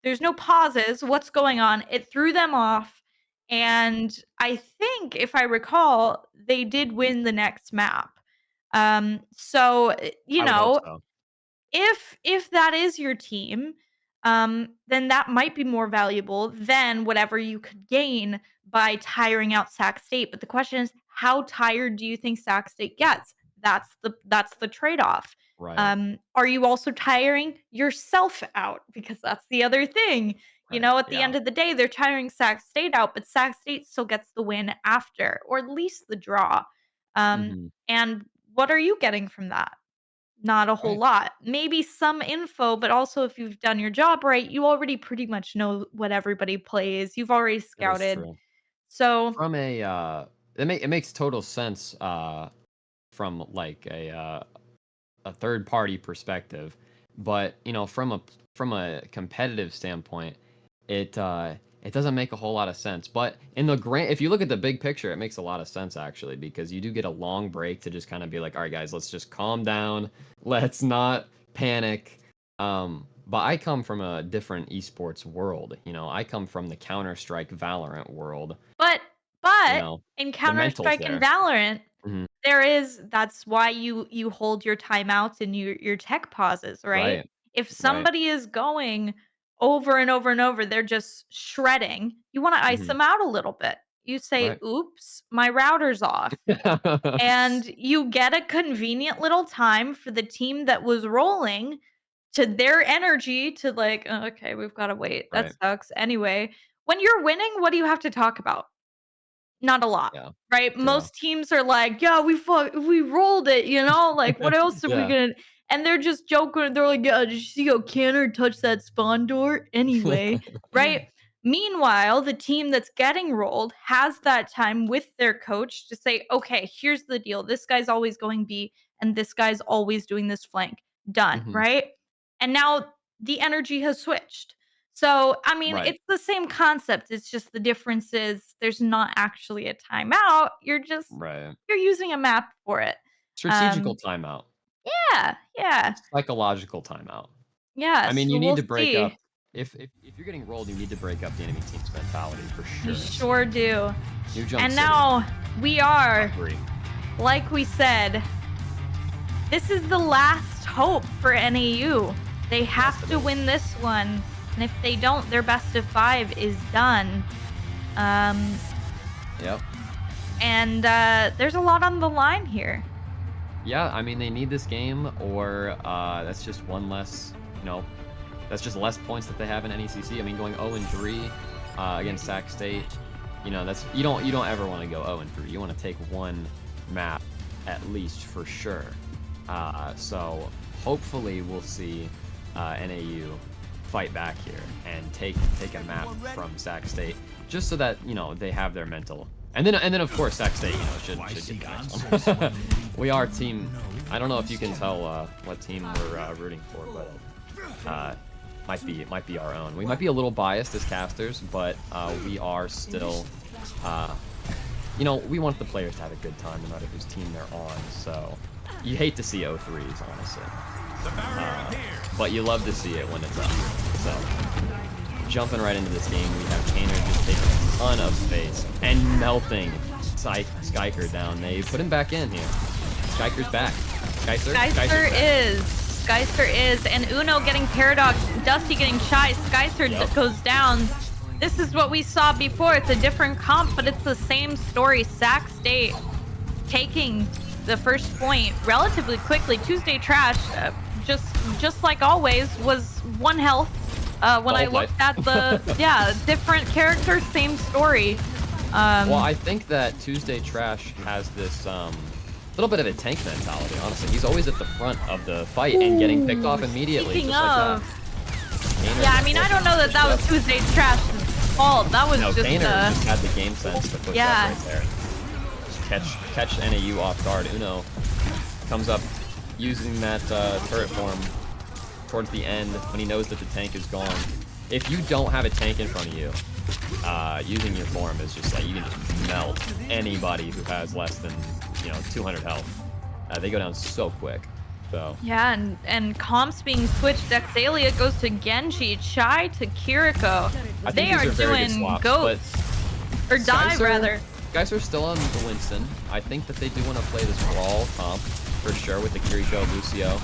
There's no pauses. What's going on?" It threw them off, and I think, if I recall, they did win the next map. So, you I would hope know, so. if that is your team, then that might be more valuable than whatever you could gain by tiring out Sac State. But the question is, how tired do you think Sac State gets? That's the trade-off. Right. Are you also tiring yourself out? Because that's the other thing. You Right. know, at the Yeah. end of the day, they're tiring Sac State out, but Sac State still gets the win after, or at least the draw. Mhm. And what are you getting from that? Not a whole Right. lot. Maybe some info, but also if you've done your job right, you already pretty much know what everybody plays. You've already That is scouted. true. So, From a, it makes total sense, from, like, a third party perspective, but, from a competitive standpoint, it doesn't make a whole lot of sense, but in the grand if you look at the big picture, it makes a lot of sense, actually, because you do get a long break to just kinda be like, "Alright, guys, let's just calm down. Let's not panic." But I come from a different esports world, I come from the Counter-Strike Valorant world, but you but know? in The mental's Counter-Strike and there. Valorant, Mhm. that's why you hold your timeouts and your tech pauses, right? Right. If Right. somebody is going over and over and over, they're just shredding, you wanna ice Mhm. them out a little bit. You say, Right. "Oops, my router's off." And you get a convenient little time for the team that was rolling to their energy to like, "Oh, okay, we've gotta wait. That Right. sucks." Anyway, when you're winning, what do you have to talk about? Not a lot, Yeah. right? Yeah. Most teams are like, "Yeah, we rolled it," Like, "What else are we Yeah. gonna" and they're just joking, they're like, "Yeah, did you see how Canner touched that spawn door?" Anyway, right? Meanwhile, the team that's getting rolled has that time with their coach to say, "Okay, here's the deal. This guy's always going B, and this guy's always doing this flank. Done," Mhm. right? And now the energy has switched. So, I mean, Right. it's the same concept, it's just the difference is there's not actually a timeout, Right. you're using a map for it. Strategical Um, timeout. yeah, yeah, Psychological timeout. yeah, I mean, you so need we'll to break see. up if you're getting rolled, you need to break up the enemy team's mentality for You sure. sure do. New Jump And City. now we are, Agree. like we said, this is the last hope for NAU. They Yes, have it to is. win this one, and if they don't, their best of 5 is done. Um, Yep. and, there's a lot on the line here. Yeah, I mean, they need this game or, that's just one less, that's just less points that they have in NECC. I mean, going 0-3, against Sac State, that's you don't ever wanna go 0-3. You wanna take one map at least for sure. So hopefully we'll see, NAU fight back here and take a map from Sac State just so that, they have their mental. And then of course Sac State, should get the next one. We are team I don't know if you can tell what team we're rooting for, but might be our own. We might be a little biased as casters, but we are still we want the players to have a good time no matter whose team they're on. So you hate to see 0-3s, honestly. But you love to see it when it's up. So jumping right into this game, we have Kaner just taking a ton of space and melting Skyker down. They put him back in here. Skyker's back. Skyster Skyster is, and Uno getting Paradox, Dusty getting shy, Skyster Yep. goes down. This is what we saw before. It's a different comp, but it's the same story. Sac State taking the first point relatively quickly. Tuesday Trash, just like always, was 1 health. When I Double life. looked at different characters, same story. Well, I think that Tuesday Trash has this little bit of a tank mentality, honestly. He's always at the front of the fight and getting picked off immediately, Speaking just like that. of, Kaner, yeah, I mean, I don't know that was Tuesday Trash's fault. That was No, just Kaner just had the game sense to push yeah. up right there. Catch NAU off guard. Uno comes up using that turret form towards the end when he knows that the tank is gone. If you don't have a tank in front of you, using your form is just like you can just melt anybody who has less than 200 health. They go down so quick. So Yeah, and comps being switched. Dexalia goes to Genji, Chai to Kiriko. I think They these are are very good doing swaps, but goats. Or dive, rather. Guys are still on the Winston. I think that they do want to play this Brawl comp. for sure with the Kiriko, Lucio.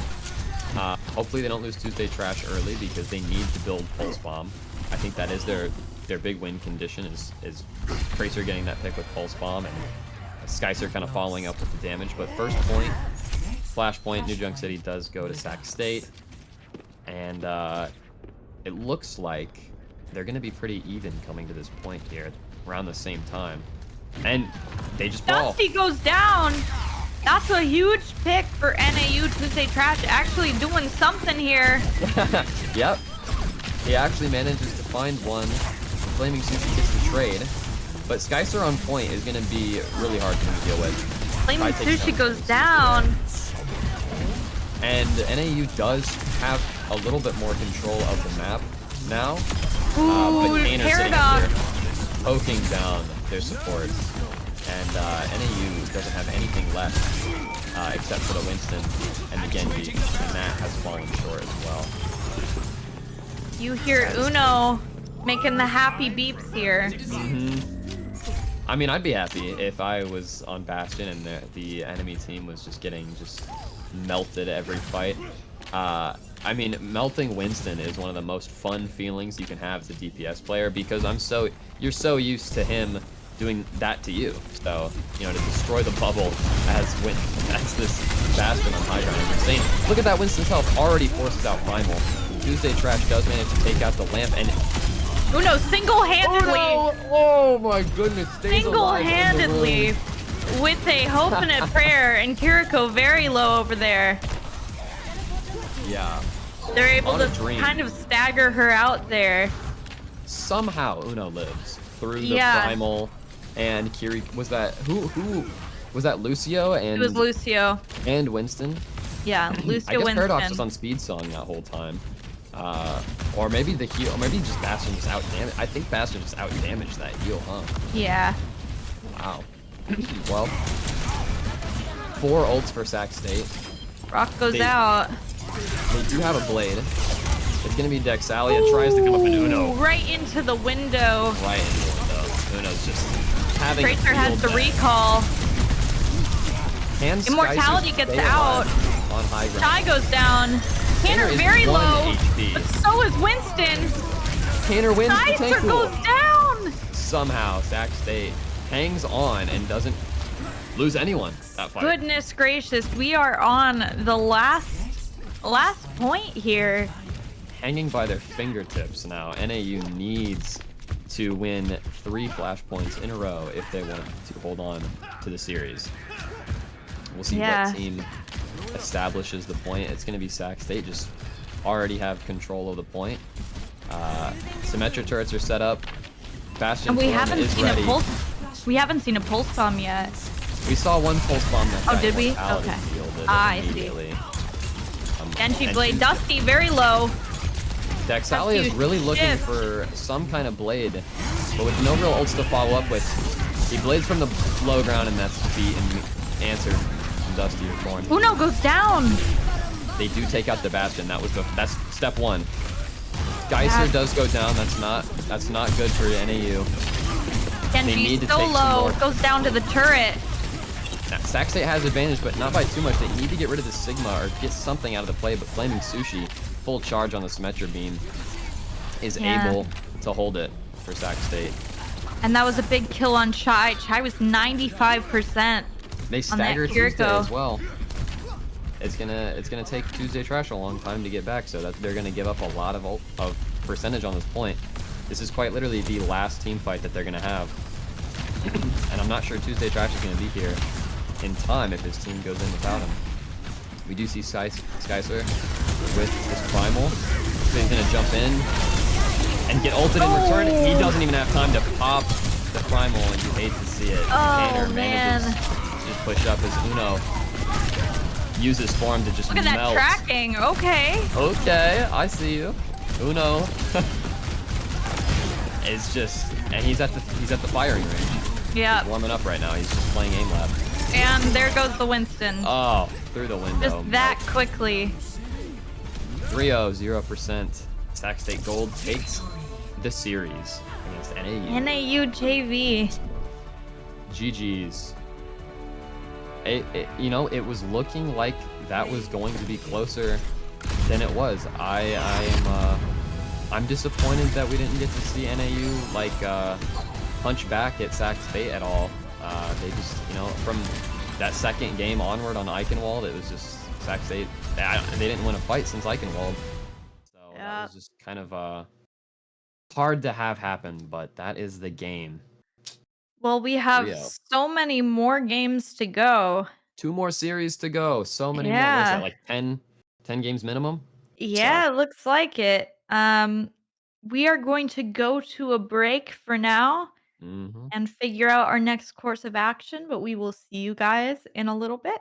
Hopefully they don't lose Tuesday Trash early because they need to build Pulse Bomb. I think that is their big win condition is Tracer getting that pick with Pulse Bomb and Skycer kind of following up with the damage. But first point, Flashpoint, New Junk City does go to Sac State. And it looks like they're going to be pretty even coming to this point here around the same time. And they just ball. Dusty goes down. That's a huge pick for NAU. Tuesday Trash actually doing something here. Yep. He actually manages to find one. Flaming Sushi gets the trade. But Skycer on point is going to be really hard for him to deal with. Flaming Sushi goes down. And NAU does have a little bit more control of the map now. Ooh, but Kaner's sitting up Paradox. there, poking down their supports. And NAU doesn't have anything left except for the Winston and the Genji. And that has fallen short as well. You hear Uno making the happy beeps here. I mean, I'd be happy if I was on Bastion and the enemy team was just getting melted every fight. I mean, melting Winston is one of the most fun feelings you can have as a DPS player because you're so used to him doing that to you. So, you know, to destroy the bubble as this Bastion on high ground is insane. Look at that Winston's health already forces out Primal. Tuesday Trash does manage to take out the lamp and Uno single-handedly. Oh my goodness, Single-handedly with a hope and a prayer, and Kiriko very low over there. Yeah. They're able On to a dream. kind of stagger her out there. Somehow Uno lives through the Yeah. Primal and Kiri. Was that who was that? Lucio and It was Lucio. and Winston. Yeah, I Lucio guess Winston. Paradox was on speed song that whole time. Or maybe the heal, or maybe just Bastion just out damage. I think Bastion just out damaged that heal, huh? Yeah. Wow. Well, 4 ults for Sac State. Rock goes out. They do have a blade. It's gonna be Dexalia tries to come up in Uno. Right into the window. Right in the window. Uno's just having a Tracer has field the day. recall. Can Immortality Skycer gets stay out. alive on high ground? Shy goes down. Tanner is very 1 low. HP. But so is Winston. Tanner wins the tank Skycer duel. goes down. Somehow, Sac State hangs on and doesn't lose anyone that fight. Goodness gracious, we are on the last point here. Hanging by their fingertips now. NAU needs to win 3 flashpoints in a row if they want to hold on to the series. We'll see what team establishes the point. It's going to be Sac State, just already have control of the point. Symmetra turrets are set up. Bastion And we form haven't is seen ready. a pulse. We haven't seen a pulse bomb yet. We saw 1 pulse bomb that got did we? Immortality Okay. fielded I see. immediately. Genji blade, Dusty very low. Dexalia is really looking shift. for some kind of blade, but with no real ults to follow up with. He blades from the low ground, and that's beat and answered from Dusty Reborn. Uno goes down. They do take out the Bastion. That's step 1. Geyser does go down. That's not good for NAU. Genji's need to so take some low. more. Goes down to the turret. Now, Sac State has advantage, but not by too much. They need to get rid of the Sigma or get something out of the play, but Flaming Sushi, full charge on the Symmetra beam, is able to hold it for Sac State. And that was a big kill on Chai. Chai was 95%. They on that stagger Tuesday Kiriko. as well. It's gonna take Tuesday Trash a long time to get back, so that they're gonna give up a lot of percentage on this point. This is quite literally the last team fight that they're gonna have, and I'm not sure Tuesday Trash is gonna be here in time if his team goes in without him. We do see Skycer with his Primal. So he's gonna jump in and get ulted in return. He doesn't even have time to pop the Primal, and you hate to see it. Tanner manages to just push up as Uno uses form to just Look at that tracking. Okay. Okay, I see you. Uno is just, and he's at the firing range. Yeah. Warming up right now. He's just playing aim lab. And there goes the Winston. Oh, through the window. Just that quickly. 3-0, 0%. Sac State Gold takes the series against NAU. NAU JV. GG's. it was looking like that was going to be closer than it was. I'm disappointed that we didn't get to see NAU like punch back at Sac State at all. They just, from that second game onward on Eichenwald, it was just Sac State. They didn't win a fight since Eichenwald, so that Yeah. was just kind of hard to have happen. But that is the game. Well, we have 3-0. so many more games to go. Two more series to go. So many more. What is that? Yeah. Like 10 games minimum? So, Yeah, it looks like it. We are going to go to a break for now mhm. and figure out our next course of action, but we will see you guys in a little bit.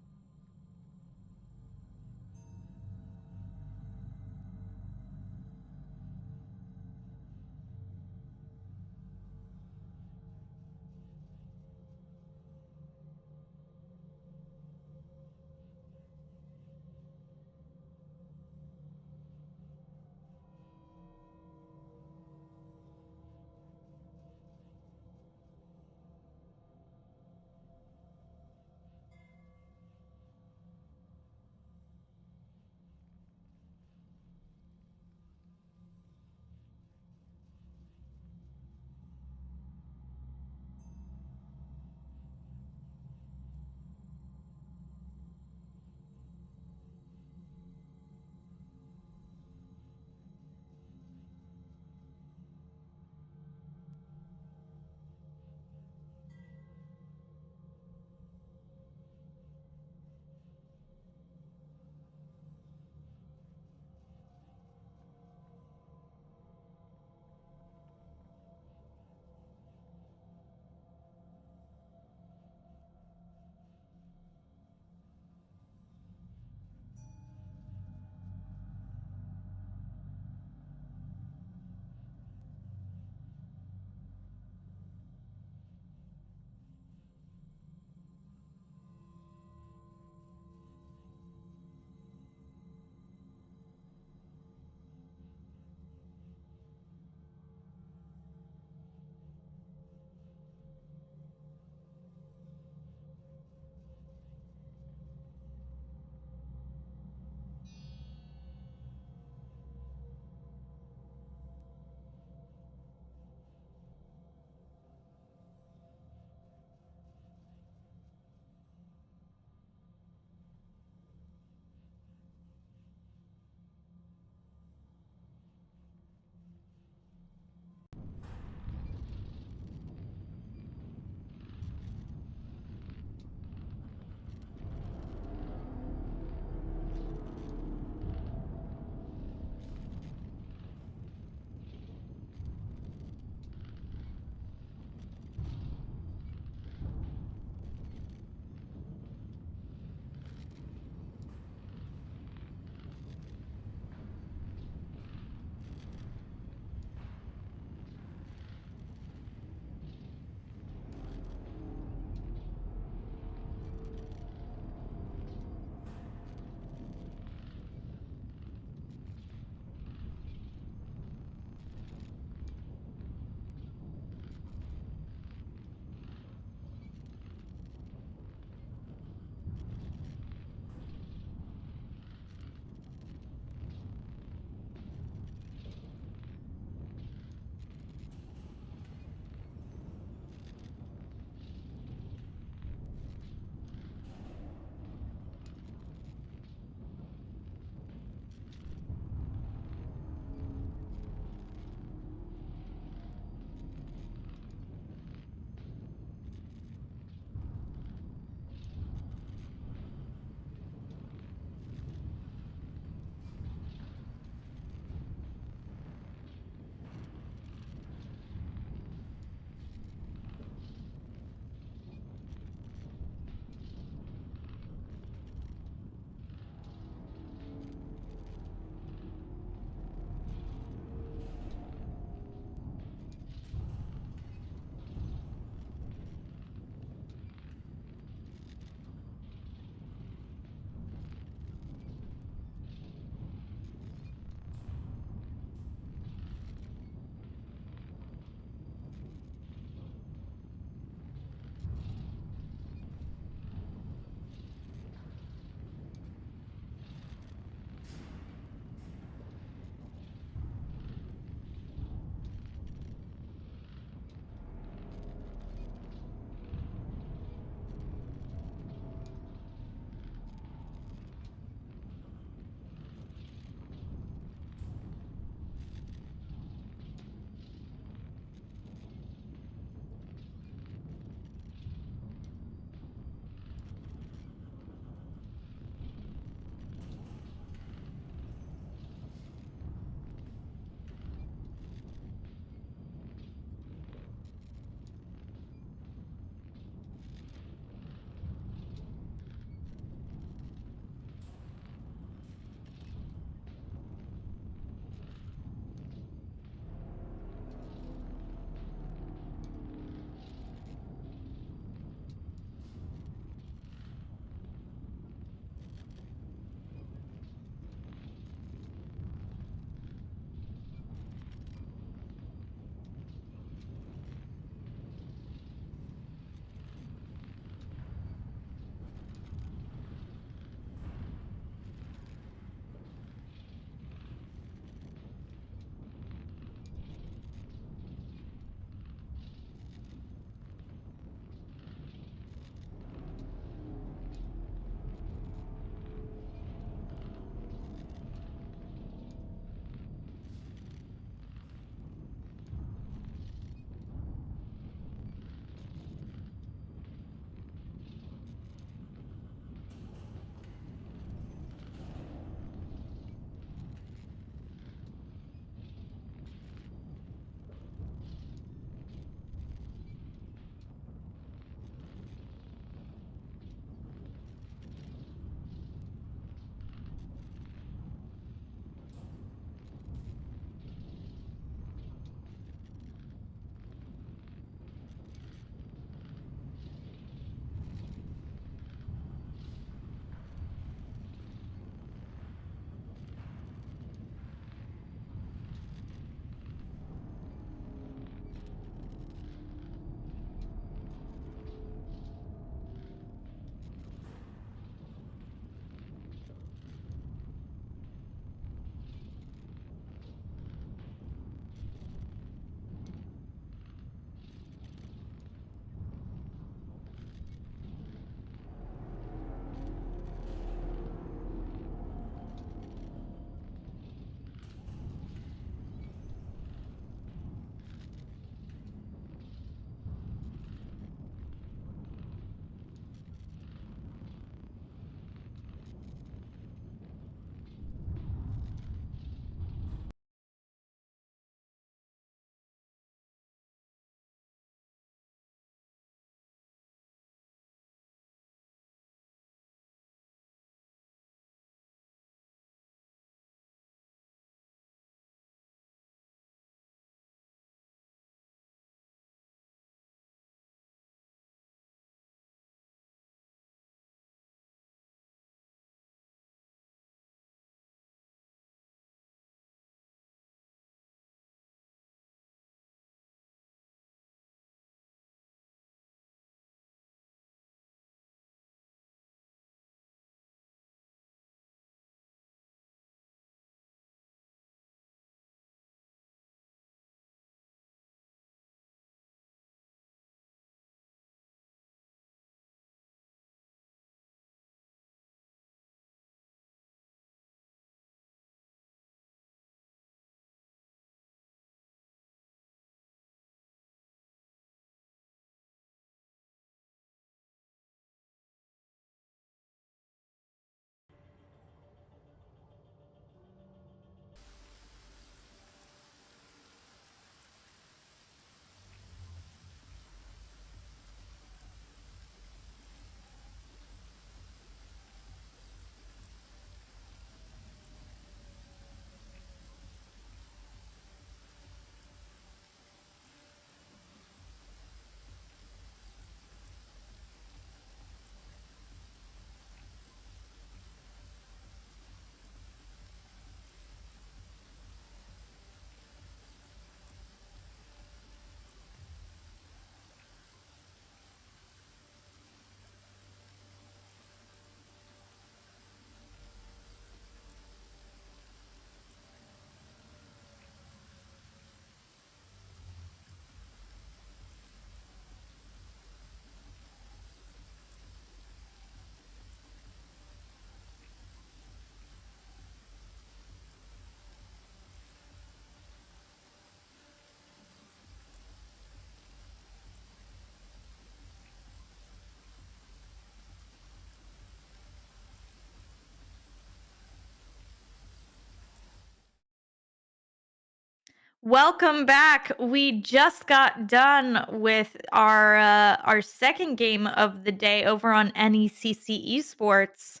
Welcome back. We just got done with our second game of the day over on NECC Esports.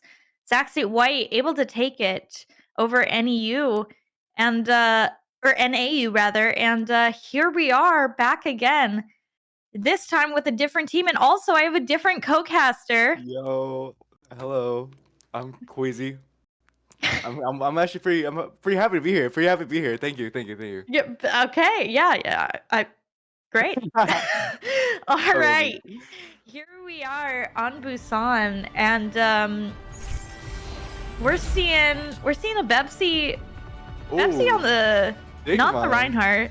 Saxy White able to take it over NEU and or NAU rather, and here we are back again. This time with a different team, and also I have a different co-caster. Yo, hello. I'm Queasy. I'm actually pretty pretty happy to be here. Pretty happy to be here. Thank you, thank you, thank you. Yeah, okay, yeah. Great. All Totally. right. Here we are on Busan, and we're seeing a Bepsi on Ooh, the not the Sigma. Reinhardt,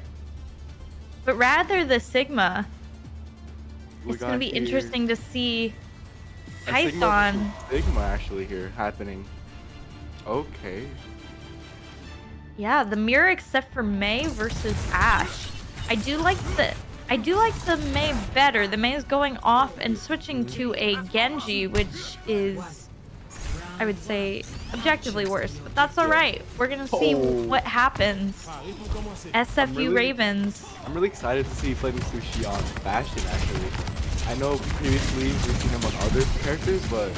but rather the Sigma. We It's gonna got be here interesting to see a Sigma versus Python. Sigma actually here happening. Okay. Yeah, the mirror except for Mei versus Ash. I do like the Mei better. The Mei is going off and switching to a Genji, which is, I would say, objectively worse, but that's all Yeah. right. We're gonna see Oh, what happens. I'm SFU really Ravens. I'm really excited to see Flaming Sushi on Bastion actually. I know previously we've seen him on other characters, but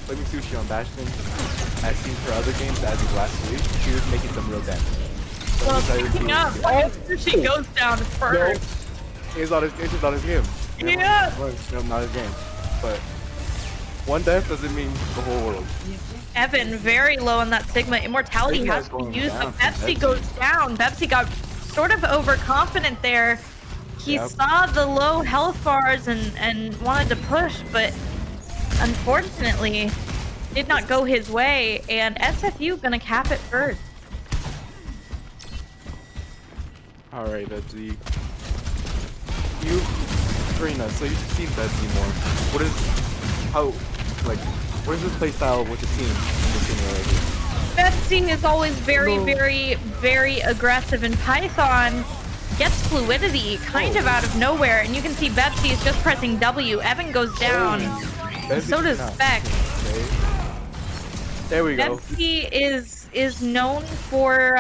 Flaming Sushi on Bastion, as seen for other games as of last week, he was making some real damage. So I'm Well, excited to picking up, Sushi goes down No, first. it's just not his game. Yeah. No, not his game. But one death doesn't mean the whole world. Evan very low on that Sigma. Immortality Sigma has is to be going used, down but from Bepsi Betsy. goes down. Bepsi got sort of overconfident there. He Yep. saw the low health bars and wanted to push, but unfortunately did not go his way. And SFU gonna cap it first. Alright, Betsy. You, Karina, so you've seen Betsy more. What is, how, like, what is his play style with the team in the team right here? Betsy is always very, Hello. very aggressive, and Python gets fluidity kind of out of nowhere. And you can see Betsy is just pressing W. Evan goes down. Betsy So does cannot- Spec. Okay. There we go. Betsy is known for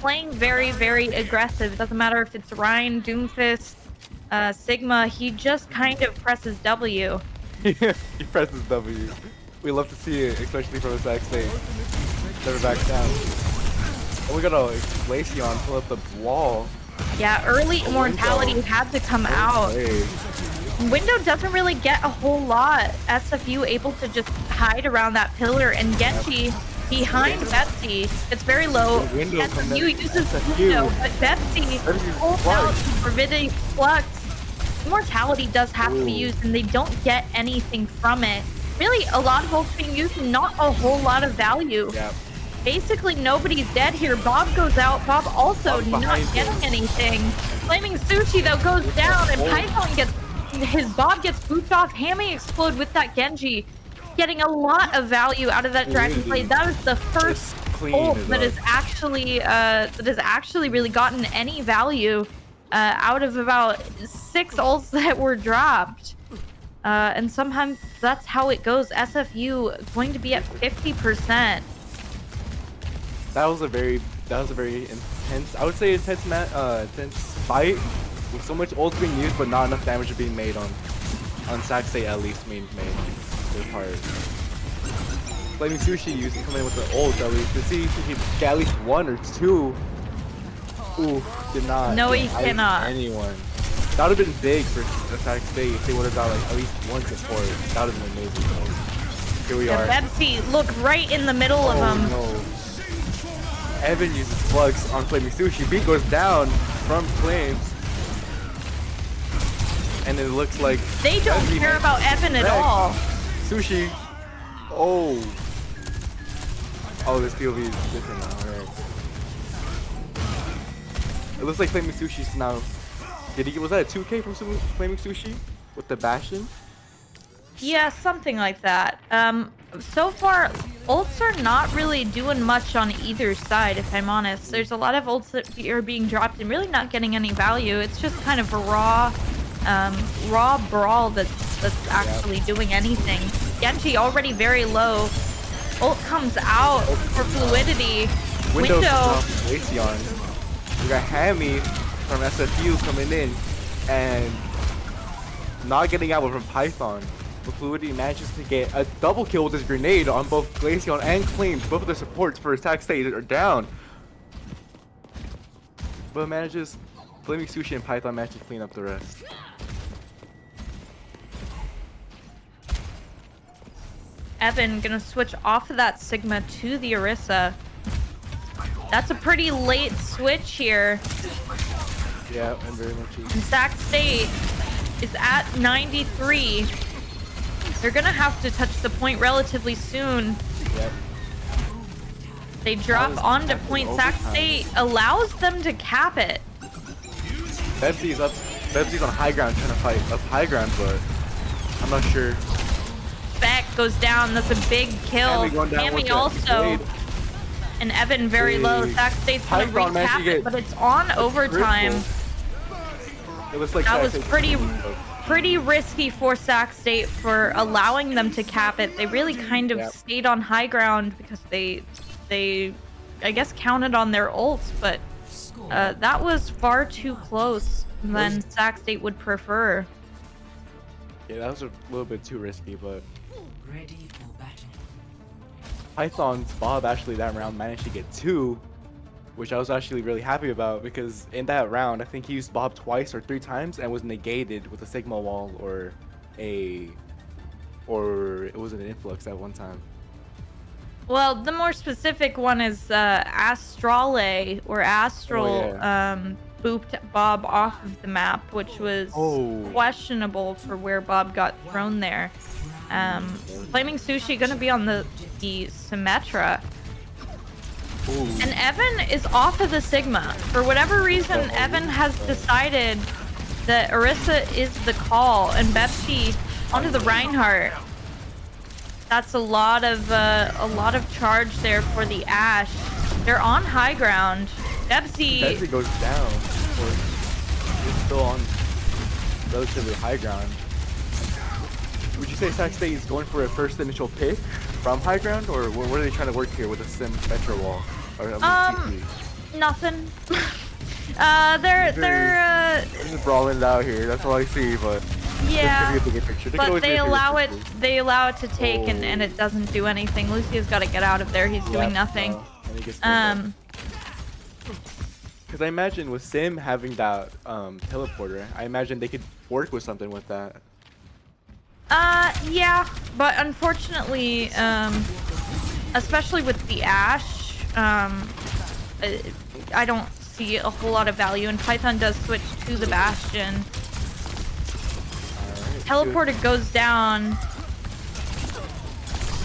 playing very aggressive. It doesn't matter if it's Ryan, Doomfist, Sigma. He just kind of presses W. He presses W. We love to see it, especially from the side stage. Never back down. And we got a Glaceon pull up the wall. Yeah, early immortality had to come out. Hey. Window doesn't really get a whole lot. SFU able to just hide around that pillar, and Genji behind Betsy. It's very low. Window coming SFU in. uses SFU. window, but Betsy Betsy's pulls flux. out Forbidden Flux. Immortality does have to be Ooh. used, and they don't get anything from it. Really, a lot of ults being used, not a whole lot of value. Yeah. Basically, nobody's dead here. Bob goes out. Bob also Bob's not behind getting him. anything. Flaming Sushi, though, goes down, and Python gets... His Bob gets booped off. Hammy explode with that Genji. Getting a lot of value out of that Dragon Blade. That is the first Clean ult as that up. has actually really gotten any value out of about 6 ults that were dropped. And sometimes that's how it goes. SFU going to be at 50%. That was a very intense, I would say intense fight with so much ults being used but not enough damage being made on Saxay at least main their part. Flaming Sushi using coming in with the ult at least to see if he could get at least 1 or 2. Ooh, did not. No, he ice cannot. Anyone. That would have been big for Saxay if they would have got like at least 1 support. That would have been amazing. Though. Here we Yeah, are. Betsy, look right in the middle of him. No. Evan uses Flux on Flaming Sushi. Beat goes down from Flames. And it looks like They don't Evan care has about Evan at wrecked. all. Sushi. Oh. Oh, this POV is different now. Alright. It looks like Flaming Sushi's now. Was that a 2K from Flaming Sushi? With the Bastion? Yeah, something like that. So far, ults are not really doing much on either side, if I'm honest. There's a lot of ults that are being dropped and really not getting any value. It's just kind of a raw brawl that's actually doing anything. Genji already very low. Ult comes out for fluidity. Windows Window. Glaceon. We got Hammy from SFU coming in and not getting out from Python. But Fluidity manages to get a double kill with his grenade on both Glaceon and Claims. Both of the supports for Sac State are down. But manages, Flaming Sushi and Python manage to clean up the rest. Evan gonna switch off of that Sigma to the Orisa. That's a pretty late switch here. Yeah, and very much. And Sac State is at 93. They're gonna have to touch the point relatively soon. Yep. They drop onto point. Sac State allows them to cap it. Bebzy's up. Bebzy's on high ground trying to fight up high ground, but I'm not sure. Beck goes down. That's a big kill. Hammy also. And Evan very low. Sac State's gonna recap it, but it's on overtime. It looks like that was pretty risky for Sac State for allowing them to cap it. They really kind of stayed on high ground because they I guess counted on their ults, but that was far too close than Sac State would prefer. Yeah, that was a little bit too risky, but Ready for battle. Python's Bob actually that round managed to get 2, which I was actually really happy about because in that round I think he used Bob twice or 3 times and was negated with a Sigma wall or it was an influx at one time. Well, the more specific one is Astrale or Astral booped Bob off of the map, which was questionable for where Bob got thrown there. Flaming Sushi gonna be on the Symmetra. And Evan is off of the Sigma. For whatever reason, Evan has decided that Orisa is the call and Bepsi onto the Reinhardt. That's a lot of charge there for the Ashe. They're on high ground. Bepsi goes down. It's still on relatively high ground. Would you say Sac State is going for a first initial pick from high ground, or what are they trying to work here with a Symmetra wall? Or, nothing. They're just brawling it out here. That's all I see, but yeah. But they allow it. Picture. They allow it to take, and it doesn't do anything. Lucia's got to get out of there. He's doing nothing. Because I imagine with Sim having that teleporter, I imagine they could work with something with that. Yeah, but unfortunately, especially with the Ashe, I don't see a whole lot of value, and Python does switch to the Bastion. Teleporter goes down.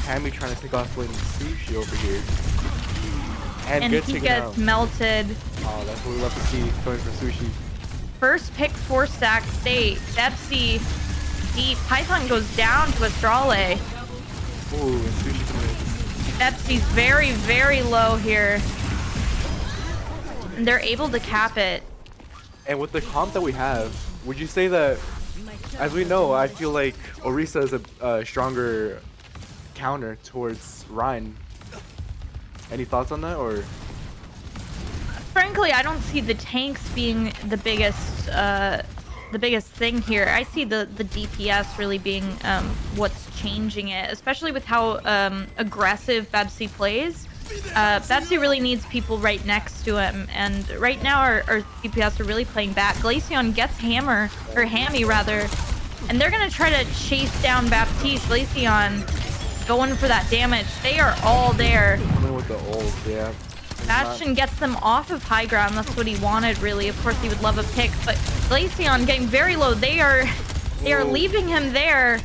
Hammy trying to pick off Flaming Sushi over here. And he gets melted. Oh, that's what we love to see going for Sushi. First pick for Sac State. Bepsi deep. Python goes down to Astrale. Ooh, and Sushi coming in. Bepsi's very, very low here. And they're able to cap it. And with the comp that we have, would you say that, as we know, I feel like Orisa is a stronger counter towards Ryan. Any thoughts on that, or? Frankly, I don't see the tanks being the biggest thing here. I see the DPS really being what's changing it, especially with how aggressive Bepsi plays. Bepsi really needs people right next to him, and right now our DPS are really playing back. Glaceon gets Hammy rather, and they're gonna try to chase down Baptiste. Glaceon going for that damage. They are all there. Coming with the ult, yeah. Bastion gets them off of high ground. That's what he wanted, really. Of course, he would love a pick, but Glaceon getting very low. They are leaving him there,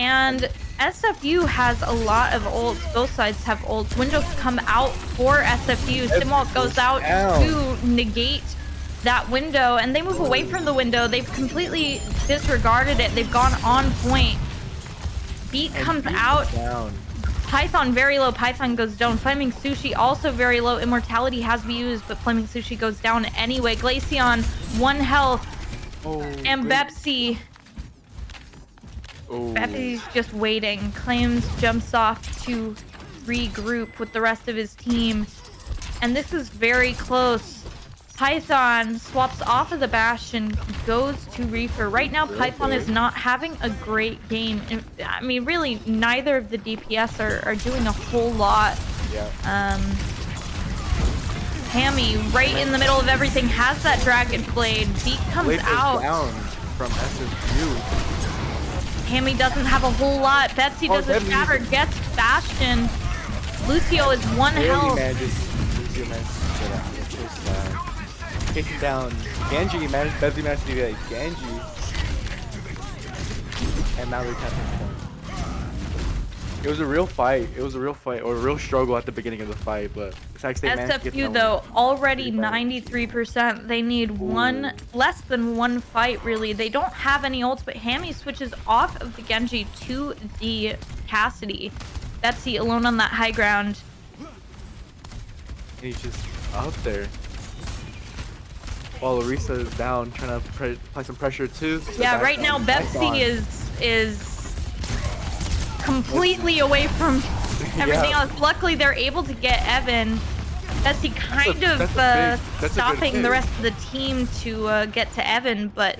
and SFU has a lot of ults. Both sides have ults. Windows come out for SFU. Simwalt goes out to negate that window, and they move away from the window. They've completely disregarded it. They've gone on point. Beat comes out. Python very low. Python goes down. Flaming Sushi also very low. Immortality has to be used, but Flaming Sushi goes down anyway. Glaceon 1 health. And Bepsi. Bepsi's just waiting. Claims jumps off to regroup with the rest of his team. And this is very close. Python swaps off of the Bastion, goes to Reaper. Right now, Python is Reaper. not having a great game. And, I mean, really, neither of the DPS are doing a whole lot. Yeah. Hammy, right in the middle of everything, has that Dragon Blade. Beat comes Blade goes out. down from SFU. Hammy doesn't have a whole lot. Betsy does a Definitely shatter, uses- gets Bastion. Lucio is one health. Lucio manages to get out, which is chasing down Genji. Betsy managed to get Genji. And now they're tapping point. It was a real fight. It was a real fight, or a real struggle at the beginning of the fight, but Sac State managed to get SFU that though, one. already Pretty fast. 93%. They need less than one fight really. They don't have any ults, but Hammy switches off of the Genji to the Cassidy. Betsy alone on that high ground. And he's just out there. While Larissa is down, trying to apply some pressure too. Yeah, right now Betsy is completely away from everything else. Luckily, they're able to get Evan. Betsy kind of stopping the rest of the team to get to Evan, but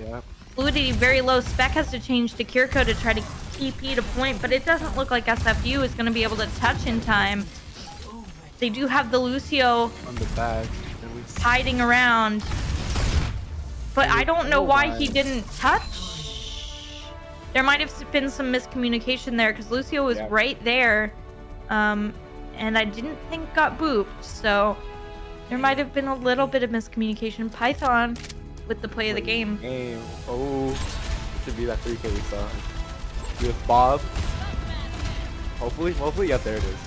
fluidity very low. Spec has to change to Kiriko to try to TP to point, but it doesn't look like SFU is going to be able to touch in time. They do have the Lucio on the back, hiding around, but I don't know why he didn't touch. There might have been some miscommunication there because Lucio was right there, and I didn't think got booped, so there might have been a little bit of miscommunication. Python with the play of the game. Oh, it should be that 3K we saw. With Bob. Hopefully, yeah, there it is.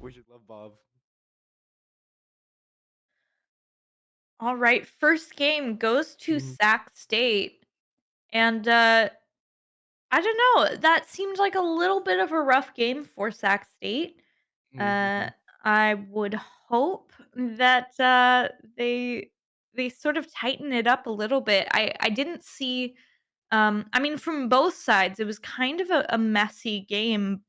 We should love Bob. All right, first game goes to Sac State, and I don't know. That seemed like a little bit of a rough game for Sac State. I would hope that they sort of tighten it up a little bit. I didn't see. I mean, from both sides, it was kind of a messy game.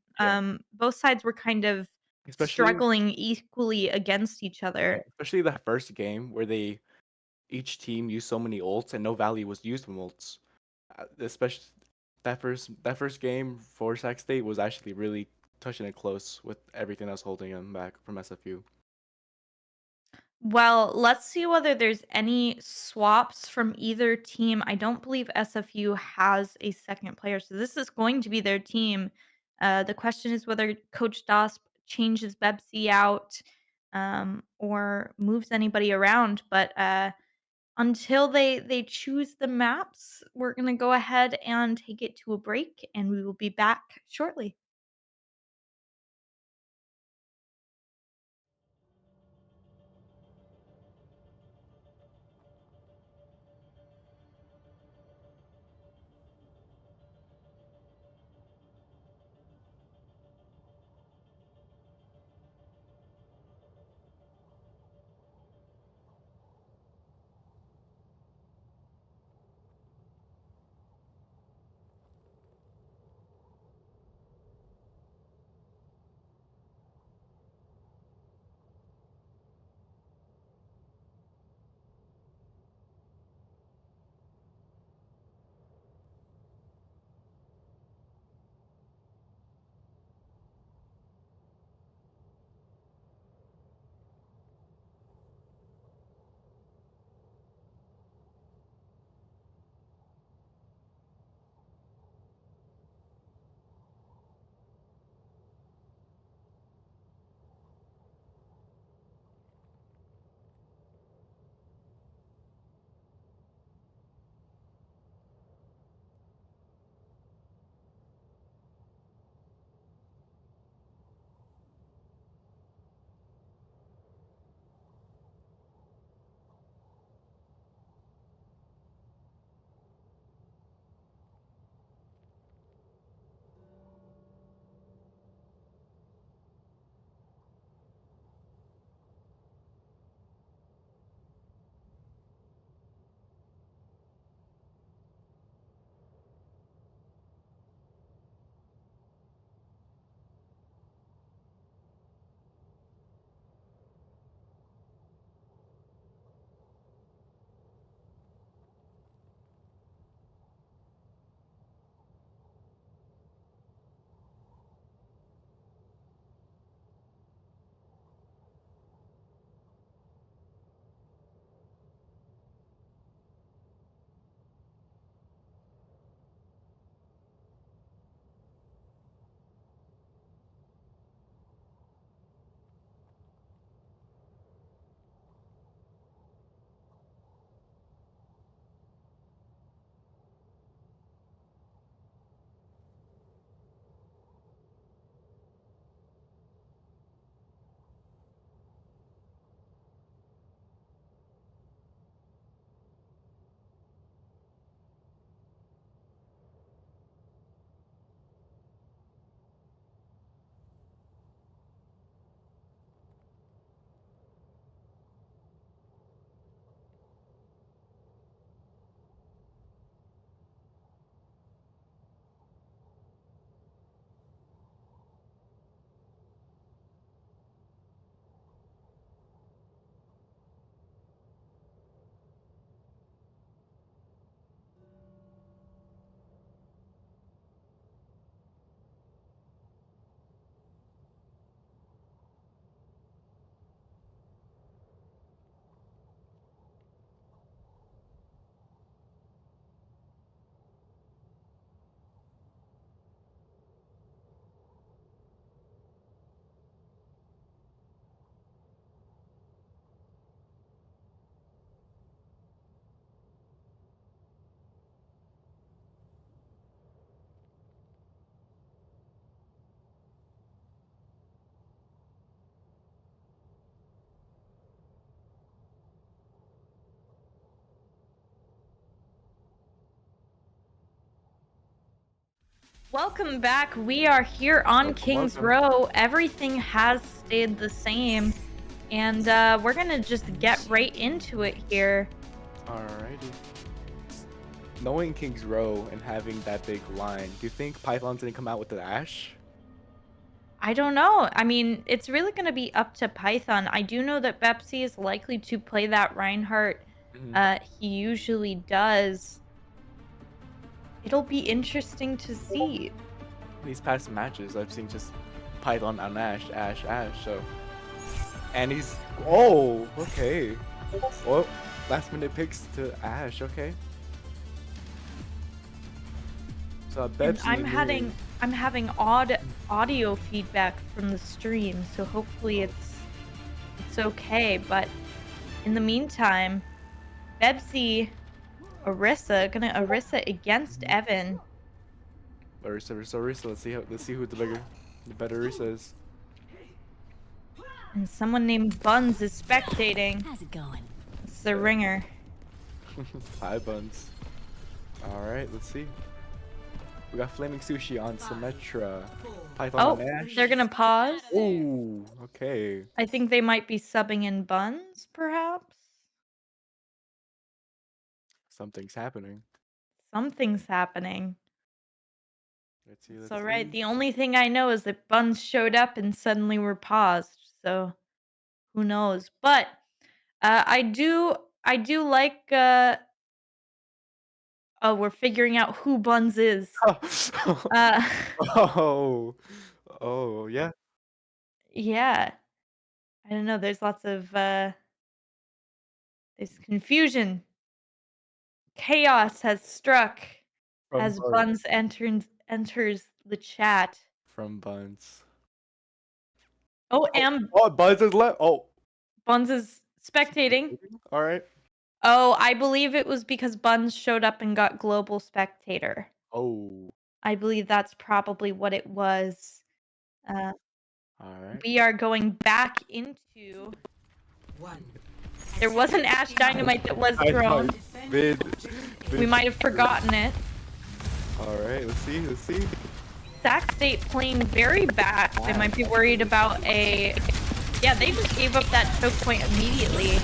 Both sides were kind of Especially, struggling equally against each other. especially that first game where each team used so many ults and no value was used from ults. Especially that first game for Sac State was actually really touching it close with everything that's holding them back from SFU. Well, let's see whether there's any swaps from either team. I don't believe SFU has a second player, so this is going to be their team. The question is whether Coach Doss changes Bebsy out or moves anybody around. But until they choose the maps, we're gonna go ahead and take it to a break, and we will be back shortly. Welcome back. We are here on Welcome, Kings welcome. Row. Everything has stayed the same, and we're gonna just get right into it here. Alrighty. Knowing King's Row and having that big line, do you think Python's gonna come out with the Ash? I don't know. I mean, it's really gonna be up to Python. I do know that Bepsi is likely to play that Reinhardt. Mhm. He usually does. It'll be interesting to see. These past matches, I've seen just Python on Ash, Ash, Ash. So, and he's okay. Oh, last minute picks to Ash. Okay. So And Bepsi. I'm having odd audio feedback from the stream, so hopefully it's okay. But in the meantime, Bebsy, gonna Orisa against Evan, Orisa. Let's see who the better Orisa is. and someone named Buns is spectating. How's it going? It's the ringer. Hi, Buns. All right, let's see. We got Flaming Sushi on Symmetra. Python Oh, on Ash. they're gonna pause. Ooh, okay. I think they might be subbing in Buns, perhaps. Something's happening. Something's happening. Let's see. It's Let's all right. see. The only thing I know is that Buns showed up and suddenly were paused. So who knows? But I do like. Oh, we're figuring out who Buns is. Uh, Oh, oh, yeah. yeah. I don't know. There's lots of there's confusion. Chaos has struck From as Buns. Buns enters the chat. From Buns. Oh, and Oh, Buns is left. Oh. Buns is spectating. All right. Oh, I believe it was because Buns showed up and got global spectator. Oh. I believe that's probably what it was. Uh, All right. we are going back into. One. There was an Ash Dynamite that was I thrown. thought Vid. We might have forgotten it. All right. Let's see. Let's see. Sac State playing very back. They might be worried about a. Yeah, they just gave up that choke point immediately,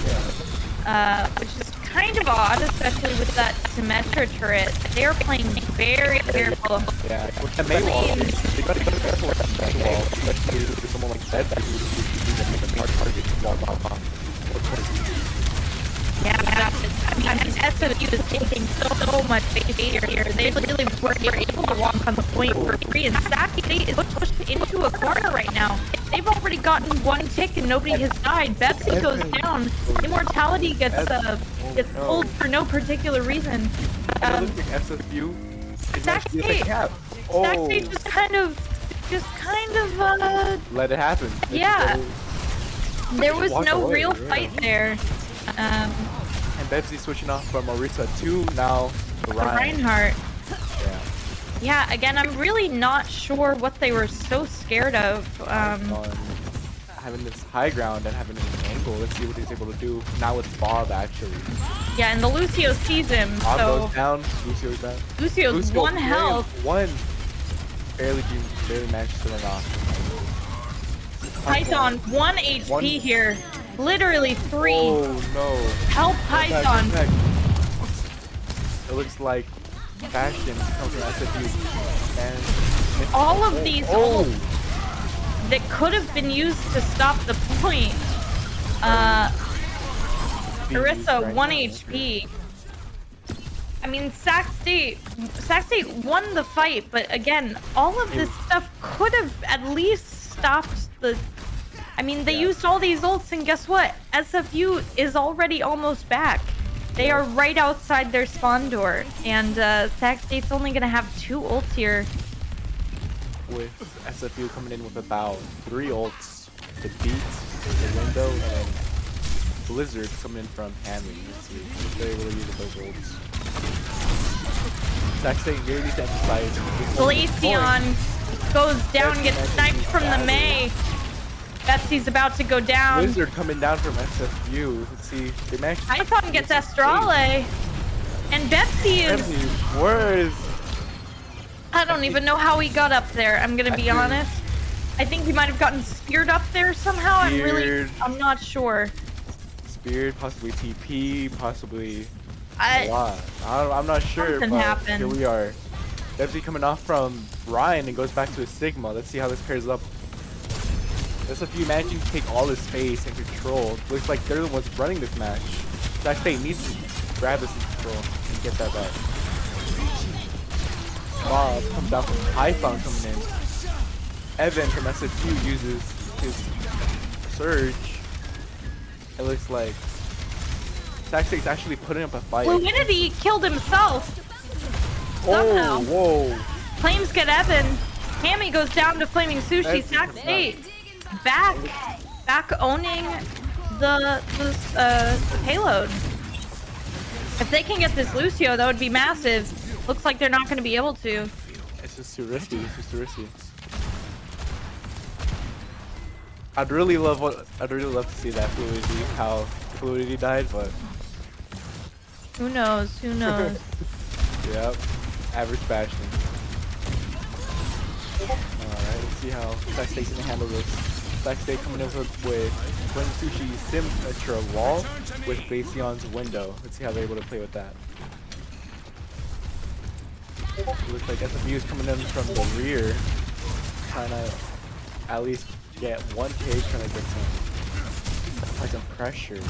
which is kind of odd, especially with that Symmetra turret. They are playing very careful. Yeah. With the main wall, they gotta be careful with that main wall, especially with someone like that who's hard target wall. Yeah, I mean, SFU is taking so much behavior here. They really were able to walk on the point for free, and Sac State is pushed into a corner right now. They've already gotten one tick and nobody has died. Bepsi goes down. Immortality gets pulled for no particular reason. SFU. Sac State. Sac State just kind of let it happen. Yeah. There was walk no away, real yeah. fight there. And Bepsi switching off from Orisa to now Reinhardt. Yeah. Yeah, again, I'm really not sure what they were so scared of. Having this high ground and having an angle. Let's see what he's able to do now with Bob, actually. Yeah, and the Lucio sees him, Bob so goes down. Lucio's down. Lucio's one health. Barely managed to run off. Python, 1 HP here. Literally 3. Oh, no. Help Python. It looks like Bastion comes from SFU. And All of these ults that could have been used to stop the point. Orisa, 1 HP. I mean, Sac State won the fight, but again, all of this stuff could have at least stopped the. I mean, they used all these ults, and guess what? SFU is already almost back. They are right outside their spawn door, and Sac State's only gonna have 2 ults here. With SFU coming in with about 3 ults, the Beat, the Window, and Blizzard coming in from Hammy. Let's see if they're able to use those ults. Sac State really needs to emphasize. Glaceon goes down, gets sniped from the Mei. Betsy's about to go down. Blizzard coming down from SFU. Let's see. They managed. Python gets Astrale. And Betsy is... Where is... I don't even know how he got up there. I'm gonna be honest. I think he might have gotten speared up there somehow. I'm not sure. Speared, possibly TP, possibly I a lot. I'm not sure, Something but happened. here we are. Debsy coming off from Ryan and goes back to a Sigma. Let's see how this pairs up. SFU managing to take all the space and control. Looks like they're the ones running this match. Sac State needs to grab this in control and get that back. Bob comes down from Python coming in. Evan from SFU uses his surge. It looks like Sac State's actually putting up a fight. Fluidity killed himself. Somehow. Oh, whoa. Flames get Evan. Hammy goes down to Flaming Sushi. Sac State back owning the payload. If they can get this Lucio, that would be massive. Looks like they're not going to be able to. It's just too risky. It's just too risky. I'd really love to see that Fluidity, how Fluidity died, but Who knows? Who knows? yep, average Bastion. Alright, let's see how Sac State's gonna handle this. Sac State coming over with Flaming Sushi's signature wall with Glaceon's window. Let's see how they're able to play with that. Looks like SFU is coming in from the rear, trying to at least get one take, trying to get some pressure.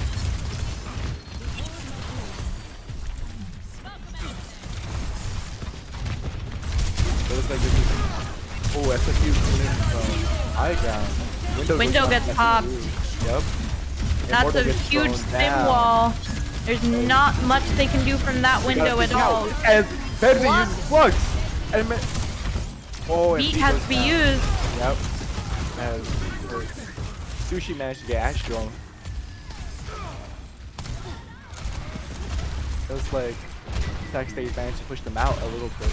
It looks like this is, oh, SFU coming in from high ground. Window gets popped. Yep. That's Immortal a gets huge thrown stim down. wall. There's not much they can do from that window at all. And Benzie What? uses slugs. And oh, and Beat B has goes to be down. used. Yep. As Sushi managed to get Ash going. Looks like Sac State managed to push them out a little bit.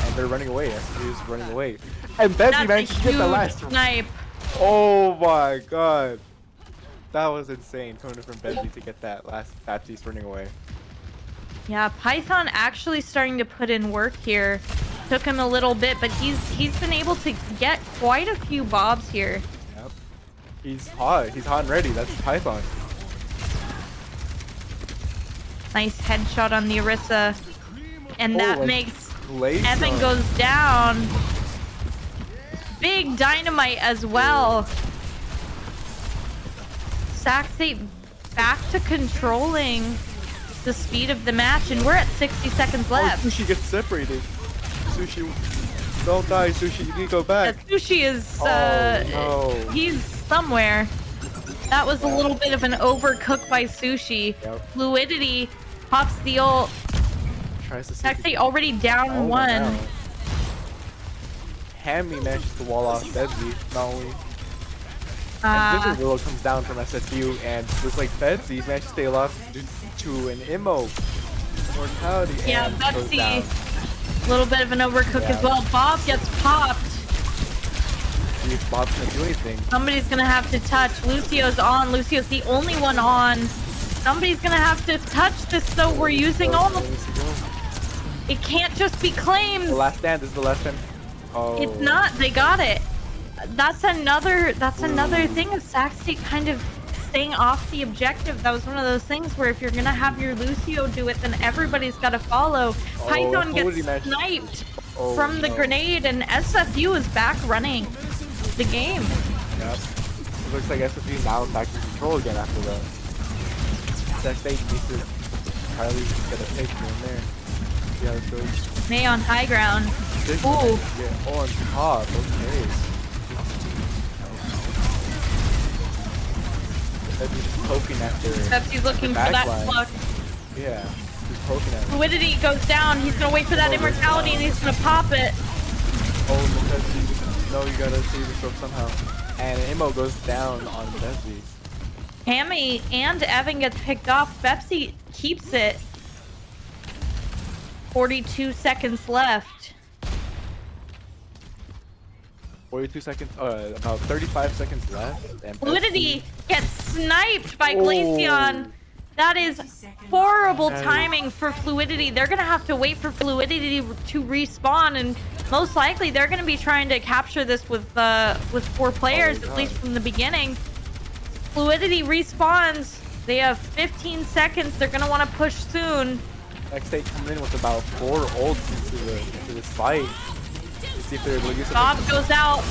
And they're running away. SFU's running away. And Benzie That's managed a to get the huge last one. snipe. Oh my god. That was insane coming from Benzie to get that last Baptiste running away. Yeah, Python actually starting to put in work here. Took him a little bit, but he's been able to get quite a few bobs here. Yep. He's hot. He's hot and ready. That's Python. Nice headshot on the Orisa. And that and makes Glaceon. Evan goes down. Big dynamite as well. Sac State back to controlling the speed of the match, and we're at 60 seconds left. Oh, Sushi gets separated. Sushi, don't die, Sushi. You need to go Yeah, back. Sushi is, Oh, no. he's somewhere. That was a little bit of an overcook by Sushi. Yep. Fluidity pops the ult. Tries to see. Sac State already down Oh, one. no. Hammy manages to wall off Betsy. Not only. And Blizzard Willow comes down from SFU, and looks like Betsy's managed to stay alive due to an immo mortality. Yeah, and goes Betsy, down. a little bit of an overcook Yeah. as well. Bob gets popped. See if Bob's gonna do anything. Somebody's gonna have to touch. Lucio's on. Lucio's the only one on. Somebody's gonna have to touch this, so we're using all. It can't just be claims. The last stand is the last stand. Oh. It's not. They got it. That's another thing of Sac State kind of staying off the objective. That was one of those things where if you're gonna have your Lucio do it, then everybody's gotta follow. Python Fluidity gets match. sniped Oh, from the no. grenade, and SFU is back running the game. Yep. It looks like SFU now back in control again after that. Sac State needs to try to at least get a pick here and there. See how this goes. May on high ground. This Ooh. one, yeah, on top. Okay. Pepsi's just poking at their Pepsi's looking for back that line. pluck. Yeah, he's poking at it. Fluidity goes down. He's gonna wait for that Oh, immortality, and he's gonna pop it. Oh, the Pepsi. No, you gotta save yourself somehow. And Immo goes down on Pepsi. Hammy and Evan gets picked off. Pepsi keeps it. 42 seconds left. 42 seconds, about 35 seconds left. And Fluidity gets sniped by Oh. Glaceon. That is horrible That is- timing for Fluidity. They're gonna have to wait for Fluidity to respawn, and most likely they're going to be trying to capture this with 4 players, at least from the beginning. Fluidity respawns. They have 15 seconds. They're going to want to push soon. NECC coming in with about 4 ults into this fight. Let's see if they're able to use Bob goes out.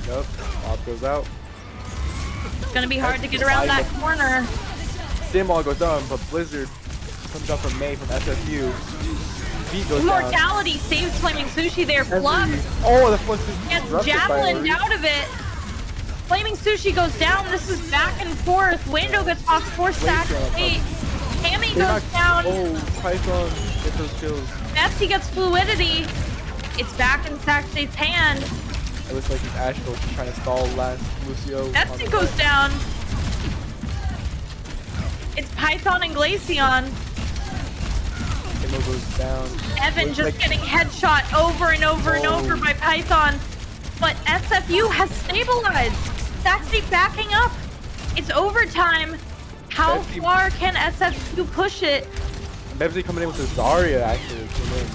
Yep, Bob goes out. It's going to be hard to get around that corner. Simwall goes down, but Blizzard comes up from May from SFU. Beat goes down. Immortality saves Flaming Sushi there. Flux Oh, the Flux is gets disrupted by javelined Marie. out of it. Flaming Sushi goes down. This is back and forth. Wando gets off 4 stacks. 8. Hammy goes down. Oh, Python gets those kills. Betsy gets fluidity. It's back in Saxay's hand. It looks like he's Astral trying to stall last Lucio. Betsy goes down. It's Python and Glaceon. Imo goes down. Evan Looks just like getting headshot over and over and over by Python. But SFU has stabilized. Saxay backing up. It's overtime. How Betsy- far can SFU push it? Bebsy coming in with the Zarya actually. Came in.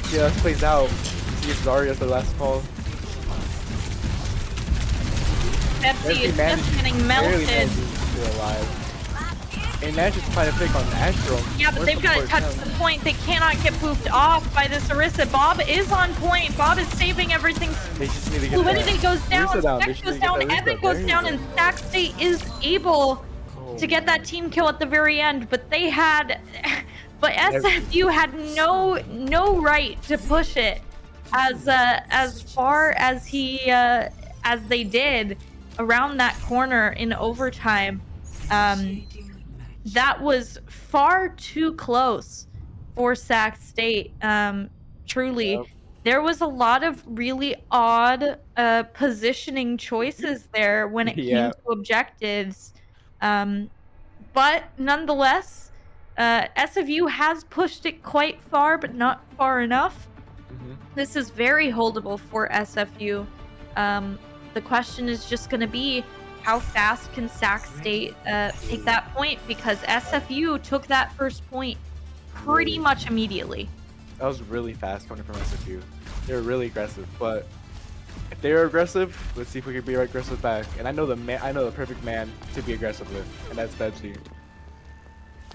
See how this plays out. See if Zarya's the last call. Betsy is managed- just getting barely melted. managed to stay alive. And Nash is trying to pick on Astral. Yeah, but Where's they've got to support touch now? the point. They cannot get poofed off by this Orisa. Bob is on point. Bob is saving everything. They just need to get Fluidity that goes down. Orisa down. They Spec just goes need to get down. that Orisa. Evan There goes you down, go. and Saxay is able to get that team kill at the very end. But they had, but SFU had no right to push it as far as as they did around that corner in overtime. That was far too close for Sac State. Truly, Yep. there was a lot of really odd positioning choices there when it Yeah. came to objectives. But nonetheless, SFU has pushed it quite far, but not far enough. Mhm. This is very holdable for SFU. The question is just going to be, how fast can Sac State take that point? Because SFU took that first point pretty much immediately. That was really fast coming from SFU. They were really aggressive, but if they were aggressive, let's see if we can be aggressive back. And I know the perfect man to be aggressive with, and that's Bebsy.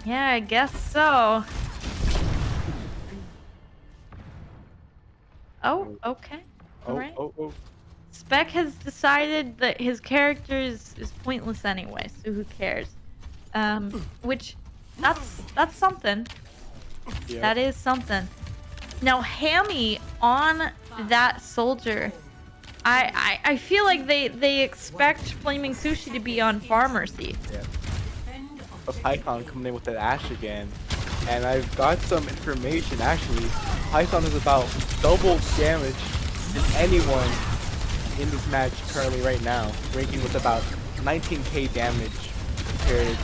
Yeah, I guess so. Oh, okay. Oh, Alright. oh. Spec has decided that his character is pointless anyway, so who cares? Which, that's something. Yeah. That is something. Now, Hammy on that soldier, I feel like they expect Flaming Sushi to be on Pharmacy. Yeah. A Python coming in with that Ash again. And I've got some information actually. Python is about double damage than anyone in this match currently right now, ranking with about 19k damage compared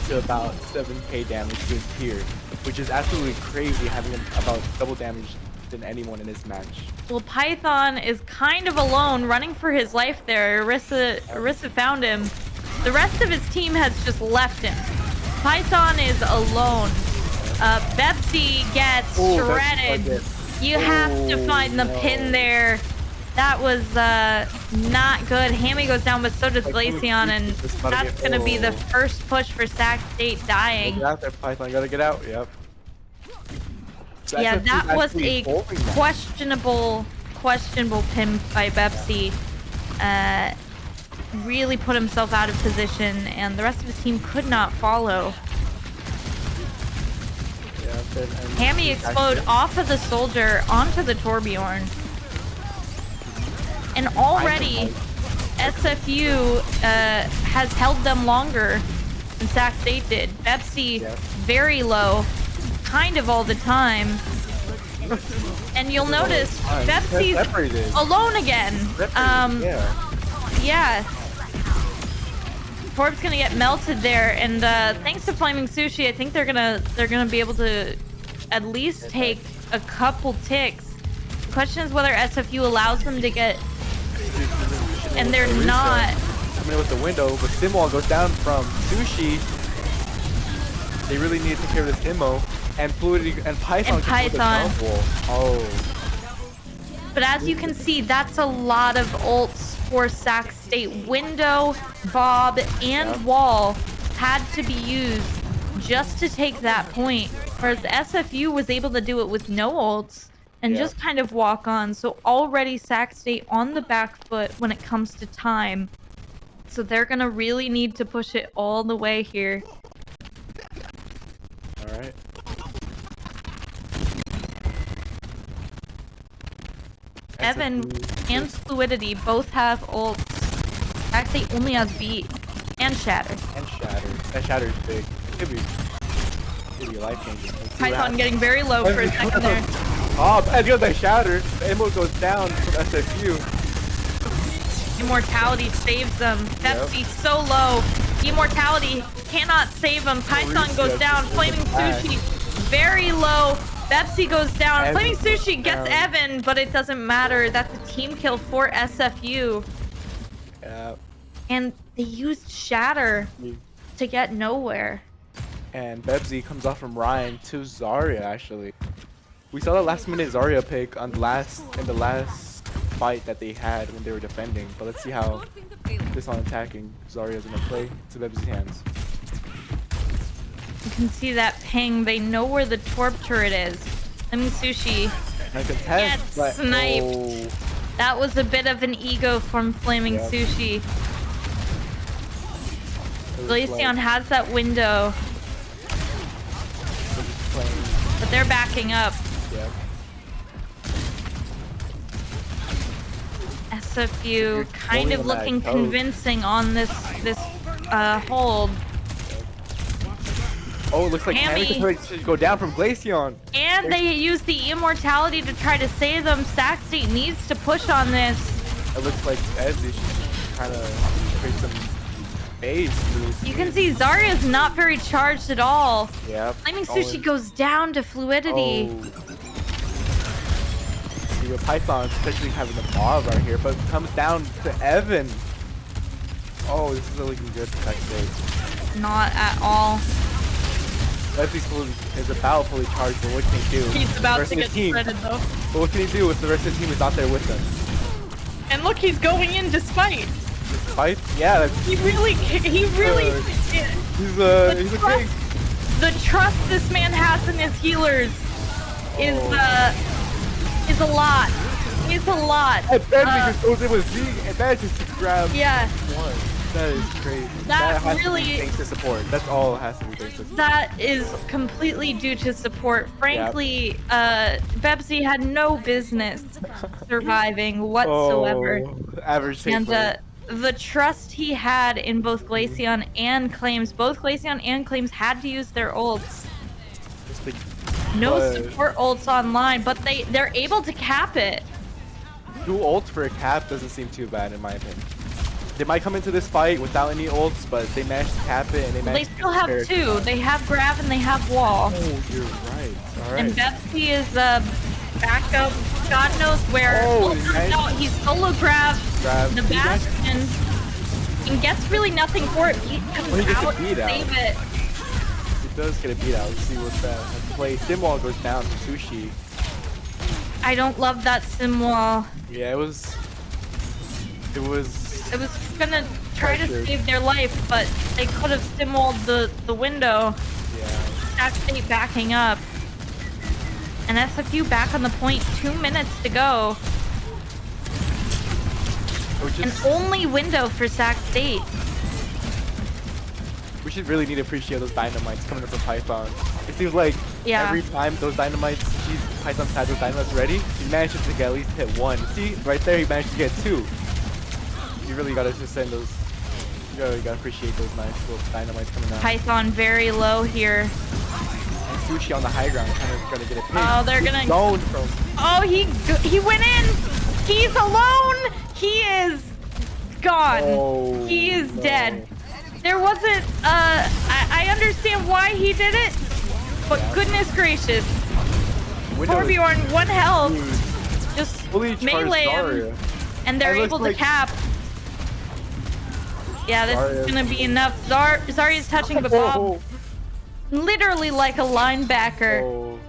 to about 7k damage to his peer, which is absolutely crazy having about double damage than anyone in this match. Well, Python is kind of alone, running for his life there. Orisa found him. The rest of his team has just left him. Python is alone. Bebsy gets Ooh, shredded. Bebsy You have to Oh, find the no. pin there. That was not good. Hammy goes down, but so does Like, Glaceon, and it's about to that's get- gonna be the oh. first push for Sac State dying. Get out there, Python. Gotta get out. Yep. So Yeah, SFU is that was actually a holding that. questionable pin by Bebsy. Really put himself out of position, and the rest of his team could not follow. Yeah, and Hammy explode off of the soldier onto the Torbjorn. And already, SFU has held them longer than Sac State did. Bebsy Yeah. very low, kind of all the time. And you'll notice Bebsy's separated. alone again. Separated, Yeah. Torb's gonna get melted there, and thanks to Flaming Sushi, I think they're gonna be able to at least take a couple ticks. The question is whether SFU allows them to get, and they're not. Coming in with the window, but Simwall goes down from Sushi. They really need to take care of this Immo. And Fluidity and Python. And can do the Python. double. Oh. But as you can see, that's a lot of ults for Sac State. Window, Bob, and Wall had to be used just to take that point. Whereas SFU was able to do it with no ults and just kind of walk on. So already Sac State on the back foot when it comes to time. So they're going to really need to push it all the way here. All right. Evan and Fluidity both have ults. Sac State only has Beat and Shatter. And Shatter. That Shatter's big. Could be life changing. Python getting very low for a second there. Oh, and you know that Shatter. The ammo goes down from SFU. Immortality saves them. Pepsi so low. Immortality cannot save him. Python goes down. Flaming Sushi very low. Pepsi goes down. Flaming Sushi gets Evan, but it doesn't matter. That's a team kill for SFU. Yeah. And they used Shatter to get nowhere. And Bebsy comes off from Ryan to Zarya, actually. We saw the last minute Zarya pick on the last fight that they had when they were defending. But let's see how this on attacking Zarya is gonna play to Bebsy's hands. You can see that ping. They know where the Torp turret is. Sushi gets sniped. Oh. That was a bit of an ego from Flaming Sushi. Glaceon has that window. But they're backing up. Yep. SFU kind of looking convincing on this hold. Oh, it looks like Hammy should go down from Glaceon. And they use the immortality to try to save them. Sac State needs to push on this. It looks like Ezzy should kind of create some space. You can see Zarya's not very charged at all. Yeah. Flaming Sushi goes down to Fluidity. Oh. See with Python potentially having a bar right here, but comes down to Evan. Oh, this is looking good for Sac State. Not at all. Ezzy is about fully charged, but what can he do? He's about to get shredded though. But what can he do if the rest of the team is not there with him? And look, he's going in despite. Despite? Yeah, that's... He really he's a king. The trust this man has in his healers is a lot. It's a lot. And Benji just goes in with Z and manages to grab one. That is crazy. That has really to be thanks to support. That's all it has to be thanks to support. That is completely due to support. Frankly, Bebsy had no business surviving whatsoever. Oh, average And the trust he had in both Glaceon and Claims, both Glaceon and Claims had to use their ults. No support ults online, but they're able to cap it. 2 ults for a cap doesn't seem too bad in my opinion. They might come into this fight without any ults, but they managed to cap it and they managed They still have 2. They have Grav and they have Wall. Oh, you're right. All right. And Bebsy is backup. God knows where. He's solo Grav the Bastion and gets really nothing for it. He comes out to save it. He does get a beat out. Let's see what's that play. Simwall goes down to Sushi. I don't love that sim wall. Yeah, it was gonna try to save their life, but they could have sim-walled the window. Yeah. Sac State backing up. And SFU back on the point, 2 minutes to go. An only window for Sac State. We should really need to appreciate those dynamites coming up from Python. It seems like every time those dynamites, Python's had those dynamites ready, he manages to get at least hit 1. See, right there he managed to get 2. You really gotta just send those. You really gotta appreciate those nice little dynamites coming out. Python very low here. And Sushi on the high ground, kind of trying to get a pick. Oh, they're gonna. Zoned from. Oh, he went in. He's alone. He is gone. Oh, he is dead. There wasn't. I understand why he did it, but goodness gracious, Torbjorn 1 health, just melee him, and they're able to cap. Yeah, this is gonna be enough. Zarya's touching the Bob literally like a linebacker.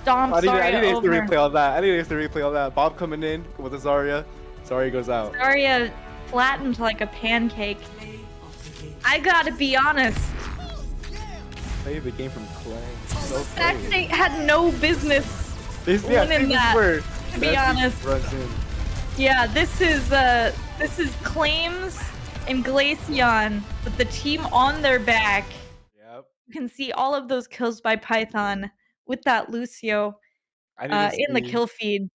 stomp I Zarya need Ace to over. replay all that. I need Ace to replay all that. Bob coming in with a Zarya. Zarya goes out. Zarya flattened like a pancake. Play of the game. I gotta be honest, Play the game from Clay. So Sac played. State had no business This winning this that, is where to be Messi honest. runs in. Yeah, this is Claims and Glaceon with the team on their back. Yep. You can see all of those kills by Python with that Lucio I need to in the see kill feed.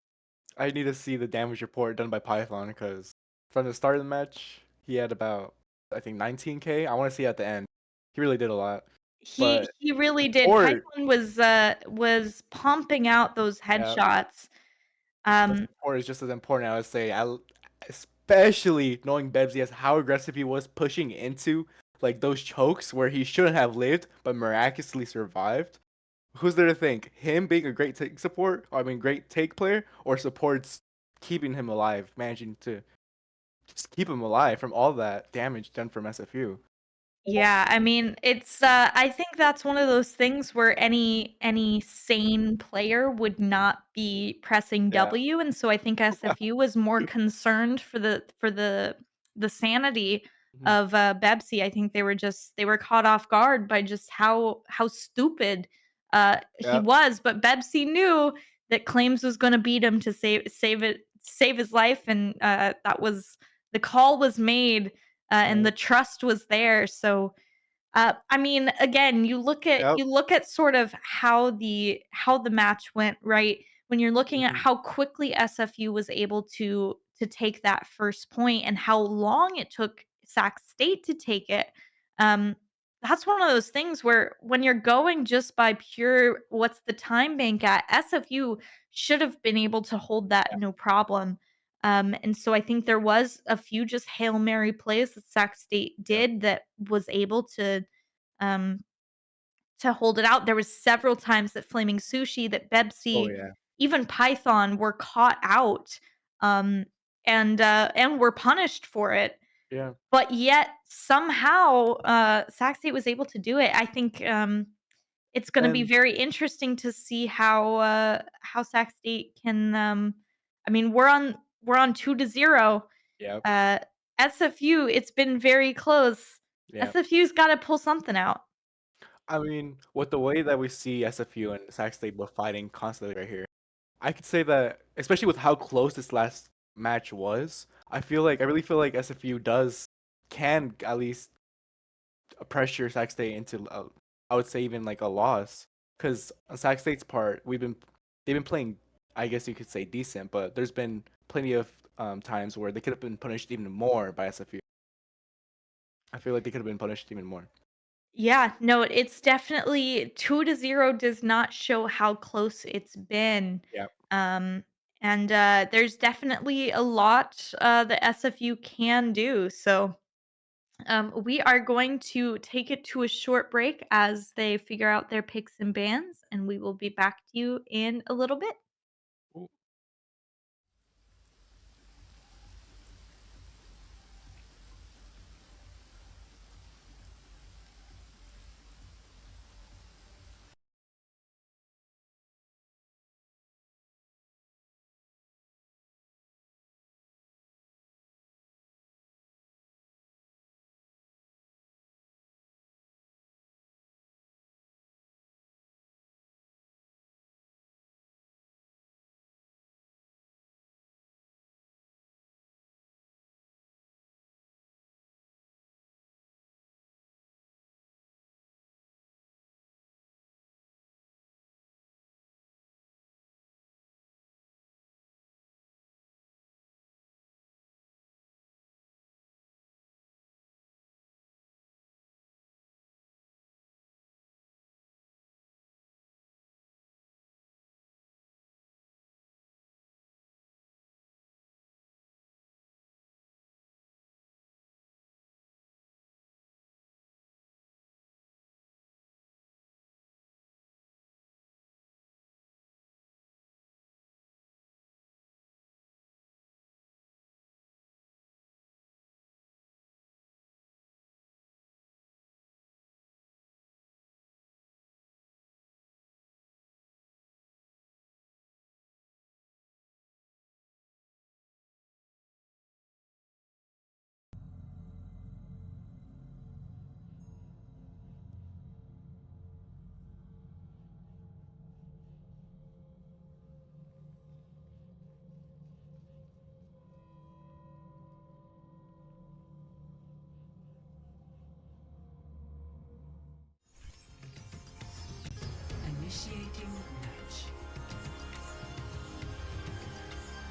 I need to see the damage report done by Python because from the start of the match he had about I think 19k. I want to see at the end. He really did a lot. But He really did. support, Python was pumping out those yeah, headshots. the Um, support is just as important. I would say, especially knowing Bebsy as how aggressive he was pushing into like those chokes where he shouldn't have lived but miraculously survived. Who's there to think him being a great take support? I mean, great take player, or supports keeping him alive, managing to just keep him alive from all that damage done from SFU. Yeah, I mean, it's I think that's one of those things where any sane player would not be pressing Yeah. W, and so I think SFU was more concerned for the sanity Mhm. of Bebsy. I think they were caught off guard by just how stupid he Yep. was, but Bebsy knew that Claims was going to beat him to save his life, and that was the call was made and Right. the trust was there. So, I mean, again, Yep. you look at sort of how the match went, right? When you're looking at Mhm. how quickly SFU was able to take that first point and how long it took Sac State to take it. Um, that's one of those things where when you're going just by pure what's the time bank at, SFU should have been able to hold that no problem. And so I think there was a few just Hail Mary plays that Sac State Yep. did that was able um, to hold it out. There was several times that Flaming Sushi, that Oh Bebsy, yeah. even Python were caught out, um, and were punished for it. Yeah. But yet somehow, Sac State was able to do it. I think, it's gonna be And very interesting to see how Sac State can, I mean, we're on 2-0. yep. Uh, SFU, it's been very close. Yeah. SFU's gotta pull something out. I mean, with the way that we see SFU and Sac State both fighting constantly right here, I could say that, especially with how close this last match was, I really feel like SFU can at least pressure Sac State into, I would say even like a loss, because on Sac State's part, they've been playing, I guess you could say decent, but there's been plenty of times where they could have been punished even more by SFU. I feel like they could have been punished even more. Yeah, no, it's definitely 2-0 does not show how close it's been. Yeah. Um, and there's definitely a lot that SFU can do. So we are going to take it to a short break as they figure out their picks and bans, and we will be back to you in a little bit.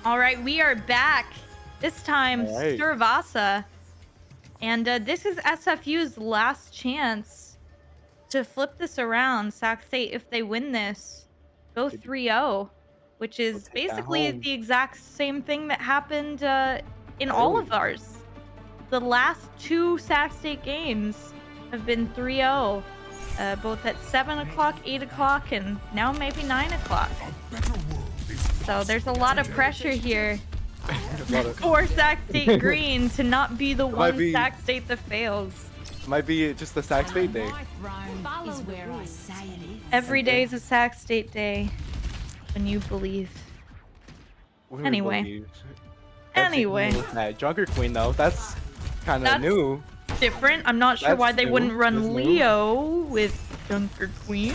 All right, we are back. This time, All right. Sturvasa. And this is SFU's last chance to flip this around. Sac State, if they win this, go They 3-0, which We'll is take that basically home. the exact same thing that happened in all Early. of ours. The last 2 Sac State games have been 3-0, both at 7 o'clock, 8 o'clock, and now maybe 9 o'clock. So there's a lot of pressure here A lot of- for Sac State Green to not be the might one be- Sac State that fails. Might be just the Sac State day. My throne is where I say it is. Every day is a Sac State day when you believe. We Anyway. believe. That's Anyway. That Junker Queen though, that's kind of That's new. different. I'm not sure That's why they new. wouldn't run That's new. Leo with Junker Queen.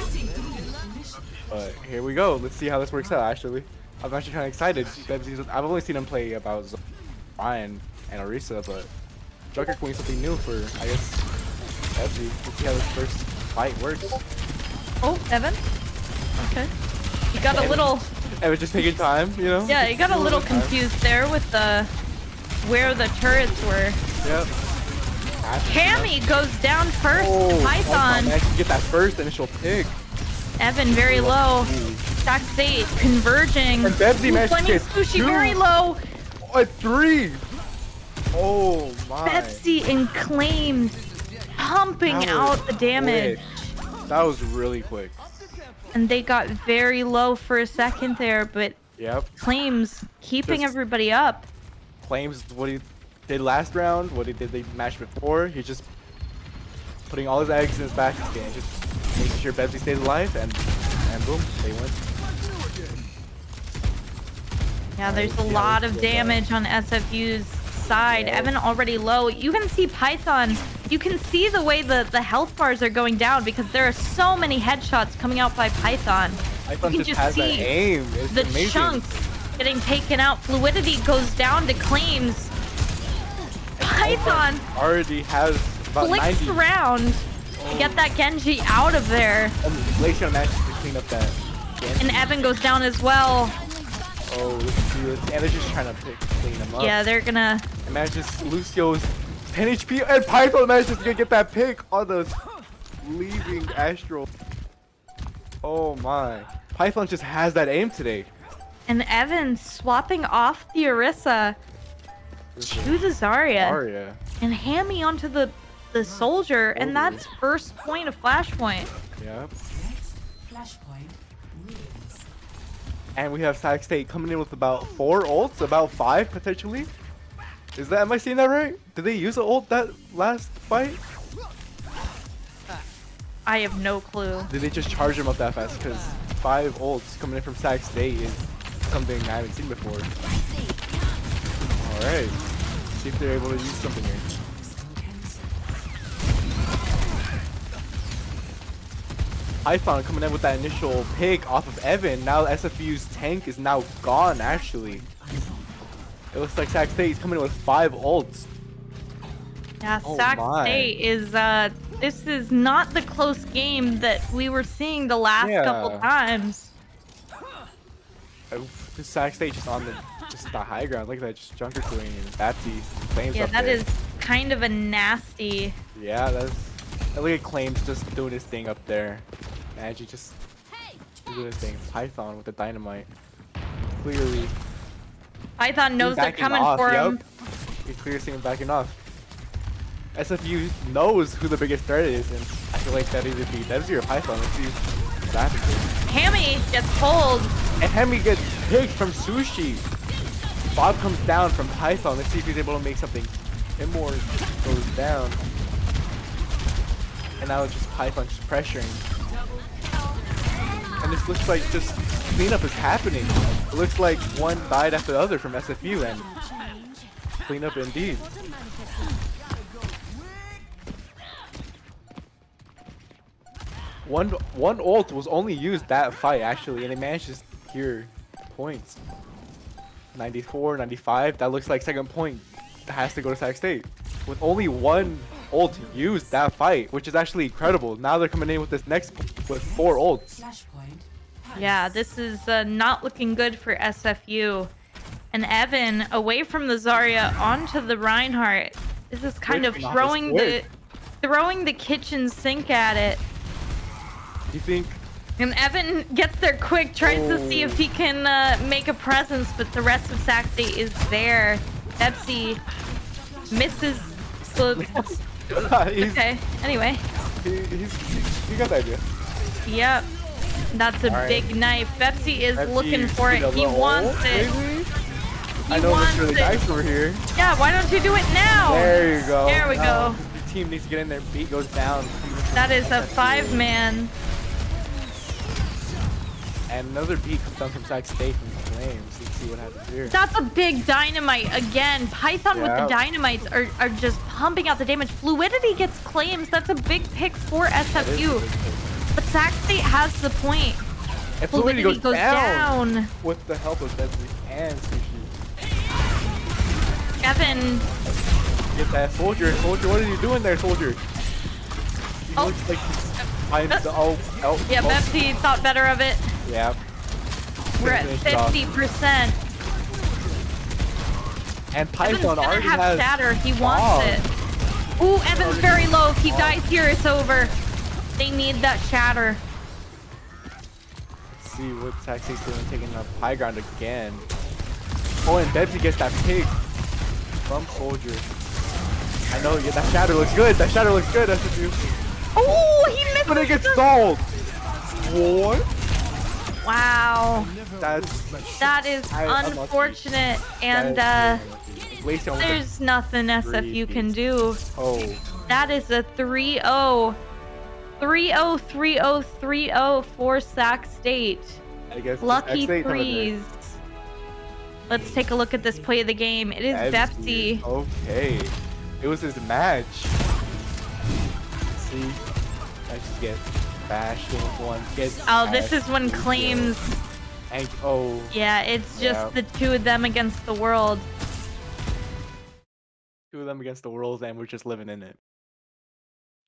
But here we go. Let's see how this works out. Actually, I'm actually kind of excited. I've only seen him play about Ryan and Orisa, but Junker Queen's something new for, I guess, Bebsy. Let's see how this first fight works. Oh, Evan. Okay. You got a little, And we're just taking time, you know? yeah, you got a little confused there with the where the turrets were. Yep. Cammy goes down first. Oh, Python. managed to get that first initial pick. Evan very low. Sac State converging. And Bebsy managed to Bunny get Sushi 2. very low. A 3. Oh my. Pepsi and Claims pumping That out was the damage. quick. That was really quick. And they got very low for a second there, but Yep. Claims keeping Just- everybody up. Claims what he did last round, what he did the match before. He's just putting all his eggs in his basket and just making sure Bebsy stays alive, and boom, they win. Yeah, there's a Alright, yeah, lot let's of go back. damage on SFU's side. Yeah. Evan already low. You can see Python. You can see the way the health bars are going down because there are so many headshots coming out by Python. Python You can just just has that see aim. It's The amazing. chunks getting taken out. Fluidity goes down to Claims. Python already has about flicks 90. around to get that Genji out of there. Glacier manages to clean up that. And Evan goes down as well. Oh, let's see. And they're just trying to clean him up. Yeah, they're gonna... And manages Lucio's 10 HP, and Python manages to get that pick on the leaving Astral. Oh my. Python just has that aim today. And Evan swapping off the Orisa to the Zarya. Arya. And Hammy onto the soldier. And Totally. that's first point of Flashpoint. Yep. Next flashpoint ruins. And we have Sac State coming in with about 4 ults, about 5 potentially. Is that, am I seeing that right? Did they use an ult that last fight? I have no clue. Did they just charge him up that fast? Because 5 ults coming in from Sac State is something I haven't seen before. Alright. See if they're able to use something here. Python coming in with that initial pick off of Evan. Now SFU's tank is now gone, actually. It looks like Sac State is coming in with 5 ults. Yeah, Oh Sac my. State is, this is not the close game that we were seeing the last couple Yeah. times. Sac State just on the high ground. Look at that, just Junker Queen and Baptiste Claims Yeah, up that there. is kind of a nasty... Yeah, that's. And look at Claims just doing his thing up there. Angie just doing his thing. Python with the dynamite. Clearly. Python knows they're backing coming off, for yep. him. He clearly seeing him backing off. SFU knows who the biggest threat is, and I feel like that either be Debsy or Python. Let's see what happens. Hammy gets pulled. And Hemi gets picked from Sushi. Bob comes down from Python. Let's see if he's able to make something. Immor goes down. And now it's just Python just pressuring. And this looks like just cleanup is happening. It looks like one died after the other from SFU, and cleanup indeed. One ult was only used that fight actually, and they managed to secure points. 94, 95. That looks like second point has to go to Sac State. With only one ult used that fight, which is actually incredible. Now they're coming in with this next with 4 ults. Flashpoint. Yeah, this is not looking good for SFU. And Evan away from the Zarya onto the Reinhardt. This is kind of Switch not a switch. throwing the kitchen sink at it. You think? And Evan gets there quick, tries to see if he can make a presence, but the rest of Sac State is there. Pepsi misses. Okay, anyway. He got the idea. Yep. That's a Alright. big knife. Pepsi is Pepsi, looking for it. He wants it. Maybe? He I know wants it's really it. nice over here. Yeah, why don't you do it now? There you go. There we Now go. The team needs to get in there. Beat goes down. That is a 5-man. And another beat comes down from Sac State from the Flames. Let's see what happens here. That's a big dynamite again. Python with the dynamites are just pumping out the damage. Fluidity gets claims. That's a big pick for SFU. But Sac State has the point. And Fluidity goes down. With the help of Betsy and Sushi. Evan. Get that soldier. Soldier, what are you doing there, soldier? He looks like he's finds the Yeah, Pepsi thought better of it. Yeah. We're at 50%. And Evan's Python gonna already have has shatter. He wants it. Ooh, Evan's very low. If he dies here, it's over. They need that shatter. Let's see what Sac State's doing, taking up high ground again. Oh, and Bebsy gets that pig from Soldier. I know, yeah, that shatter looks good. That shatter looks good, SFU. Oh, he missed. But it gets stalled. What? Wow. That is unlucky. unfortunate. And there's nothing SFU can do. Oh. That is a 3-0. 3-0, 3-0, 3-0 for Sac State. I guess Lucky Sac State freeze. Let's take a look at this play of the game. It is Bepsi. Okay. It was his match. Let's see. I just get bashed in one. Oh, this is when claims. And, Yeah, it's just the two of them against the world. two of them against the world, and we're just living in it.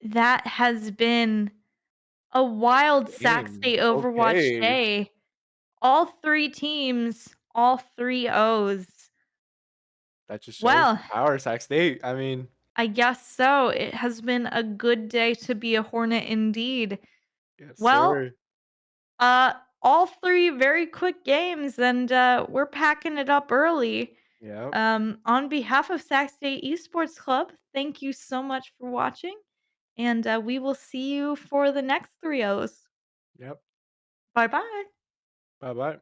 That has been a wild Sac State Overwatch day. All three teams, all 3 O's. That just shows Well, the power of Sac State. I mean, I guess so. It has been a good day to be a Hornet indeed. yes, Well, sir. all 3 very quick games, and we're packing it up early. Yep. On behalf of Sac State Esports Club, thank you so much for watching, and we will see you for the next 3 O's. Yep. Bye bye. Bye bye.